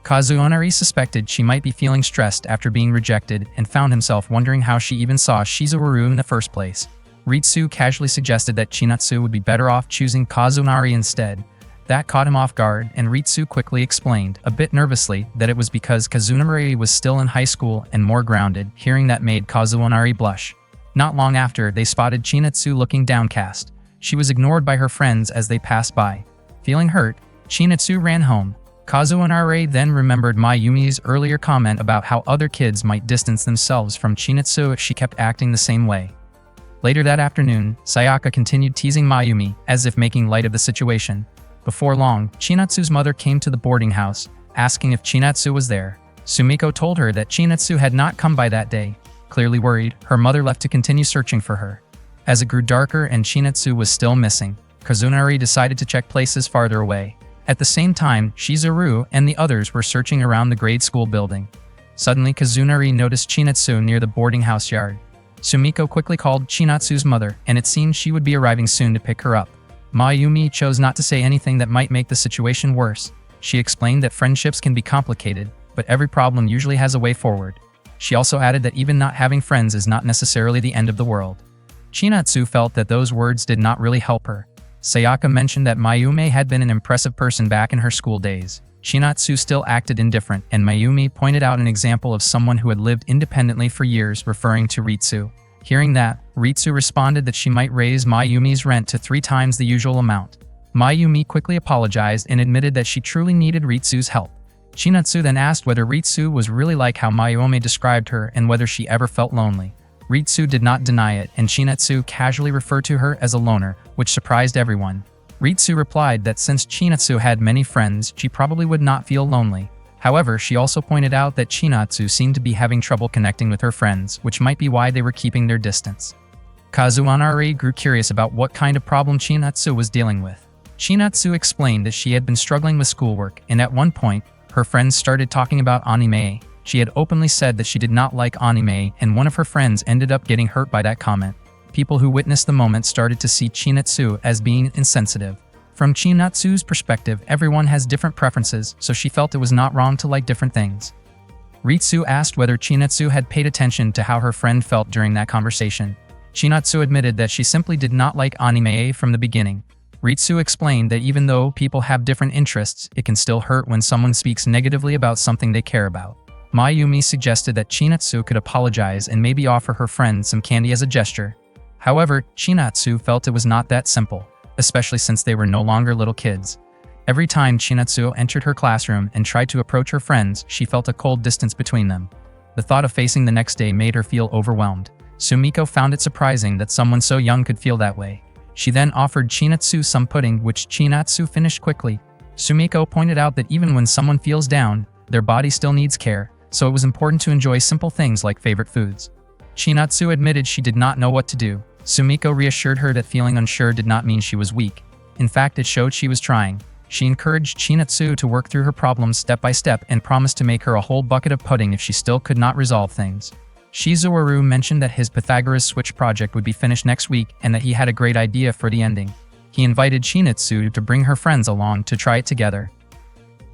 Kazunari suspected she might be feeling stressed after being rejected and found himself wondering how she even saw Shizuru in the first place. Ritsu casually suggested that Chinatsu would be better off choosing Kazunari instead. That caught him off guard, and Ritsu quickly explained, a bit nervously, that it was because Kazunari was still in high school and more grounded. Hearing that made Kazunari blush. Not long after, they spotted Chinatsu looking downcast. She was ignored by her friends as they passed by. Feeling hurt, Chinatsu ran home. Kazunari then remembered Mayumi's earlier comment about how other kids might distance themselves from Chinatsu if she kept acting the same way. Later that afternoon, Sayaka continued teasing Mayumi, as if making light of the situation. Before long, Chinatsu's mother came to the boarding house, asking if Chinatsu was there. Sumiko told her that Chinatsu had not come by that day. Clearly worried, her mother left to continue searching for her. As it grew darker and Chinatsu was still missing, Kazunari decided to check places farther away. At the same time, Shizuru and the others were searching around the grade school building. Suddenly, Kazunari noticed Chinatsu near the boarding house yard. Sumiko quickly called Chinatsu's mother, and it seemed she would be arriving soon to pick her up. Mayumi chose not to say anything that might make the situation worse. She explained that friendships can be complicated, but every problem usually has a way forward. She also added that even not having friends is not necessarily the end of the world. Chinatsu felt that those words did not really help her. Sayaka mentioned that Mayumi had been an impressive person back in her school days. Chinatsu still acted indifferent, and Mayumi pointed out an example of someone who had lived independently for years, referring to Ritsu. Hearing that, Ritsu responded that she might raise Mayumi's rent to 3 times the usual amount. Mayumi quickly apologized and admitted that she truly needed Ritsu's help. Chinatsu then asked whether Ritsu was really like how Mayumi described her and whether she ever felt lonely. Ritsu did not deny it, and Chinatsu casually referred to her as a loner, which surprised everyone. Ritsu replied that since Chinatsu had many friends, she probably would not feel lonely. However, she also pointed out that Chinatsu seemed to be having trouble connecting with her friends, which might be why they were keeping their distance. Kazunari grew curious about what kind of problem Chinatsu was dealing with. Chinatsu explained that she had been struggling with schoolwork, and at one point, her friends started talking about anime. She had openly said that she did not like anime, and one of her friends ended up getting hurt by that comment. People who witnessed the moment started to see Chinatsu as being insensitive. From Chinatsu's perspective, everyone has different preferences, so she felt it was not wrong to like different things. Ritsu asked whether Chinatsu had paid attention to how her friend felt during that conversation. Chinatsu admitted that she simply did not like anime from the beginning. Ritsu explained that even though people have different interests, it can still hurt when someone speaks negatively about something they care about. Mayumi suggested that Chinatsu could apologize and maybe offer her friend some candy as a gesture. However, Chinatsu felt it was not that simple, especially since they were no longer little kids. Every time Chinatsu entered her classroom and tried to approach her friends, she felt a cold distance between them. The thought of facing the next day made her feel overwhelmed. Sumiko found it surprising that someone so young could feel that way. She then offered Chinatsu some pudding, which Chinatsu finished quickly. Sumiko pointed out that even when someone feels down, their body still needs care, so it was important to enjoy simple things like favorite foods. Chinatsu admitted she did not know what to do. Sumiko reassured her that feeling unsure did not mean she was weak. In fact, it showed she was trying. She encouraged Chinatsu to work through her problems step by step and promised to make her a whole bucket of pudding if she still could not resolve things. Shizuharu mentioned that his Pythagoras switch project would be finished next week and that he had a great idea for the ending. He invited Chinatsu to bring her friends along to try it together.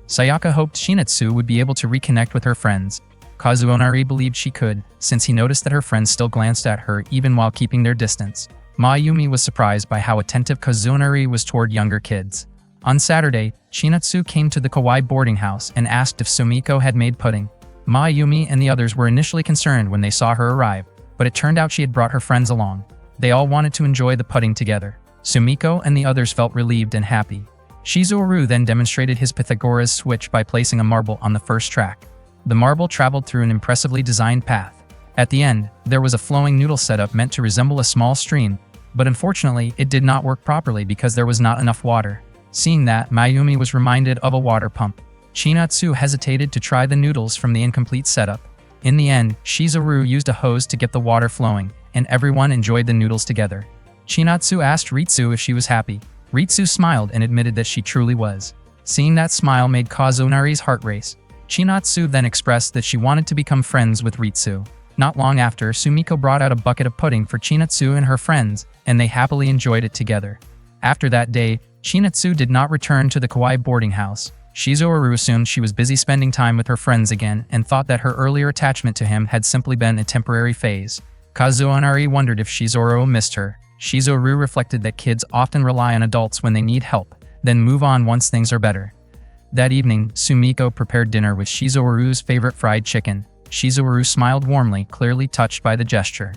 Sayaka hoped Chinatsu would be able to reconnect with her friends. Kazunari believed she could, since he noticed that her friends still glanced at her even while keeping their distance. Mayumi was surprised by how attentive Kazunari was toward younger kids. On Saturday, Chinatsu came to the Kawaii boarding house and asked if Sumiko had made pudding. Mayumi and the others were initially concerned when they saw her arrive, but it turned out she had brought her friends along. They all wanted to enjoy the pudding together. Sumiko and the others felt relieved and happy. Shizuharu then demonstrated his Pythagoras switch by placing a marble on the first track. The marble traveled through an impressively designed path. At the end, there was a flowing noodle setup meant to resemble a small stream, but unfortunately, it did not work properly because there was not enough water. Seeing that, Mayumi was reminded of a water pump. Chinatsu hesitated to try the noodles from the incomplete setup. In the end, Shizuharu used a hose to get the water flowing, and everyone enjoyed the noodles together. Chinatsu asked Ritsu if she was happy. Ritsu smiled and admitted that she truly was. Seeing that smile made Kazunari's heart race. Chinatsu then expressed that she wanted to become friends with Ritsu. Not long after, Sumiko brought out a bucket of pudding for Chinatsu and her friends, and they happily enjoyed it together. After that day, Chinatsu did not return to the Kawaii boarding house. Shizuharu assumed she was busy spending time with her friends again and thought that her earlier attachment to him had simply been a temporary phase. Kazunari wondered if Shizuharu missed her. Shizuharu reflected that kids often rely on adults when they need help, then move on once things are better. That evening, Sumiko prepared dinner with Shizuharu's favorite fried chicken. Shizuharu smiled warmly, clearly touched by the gesture.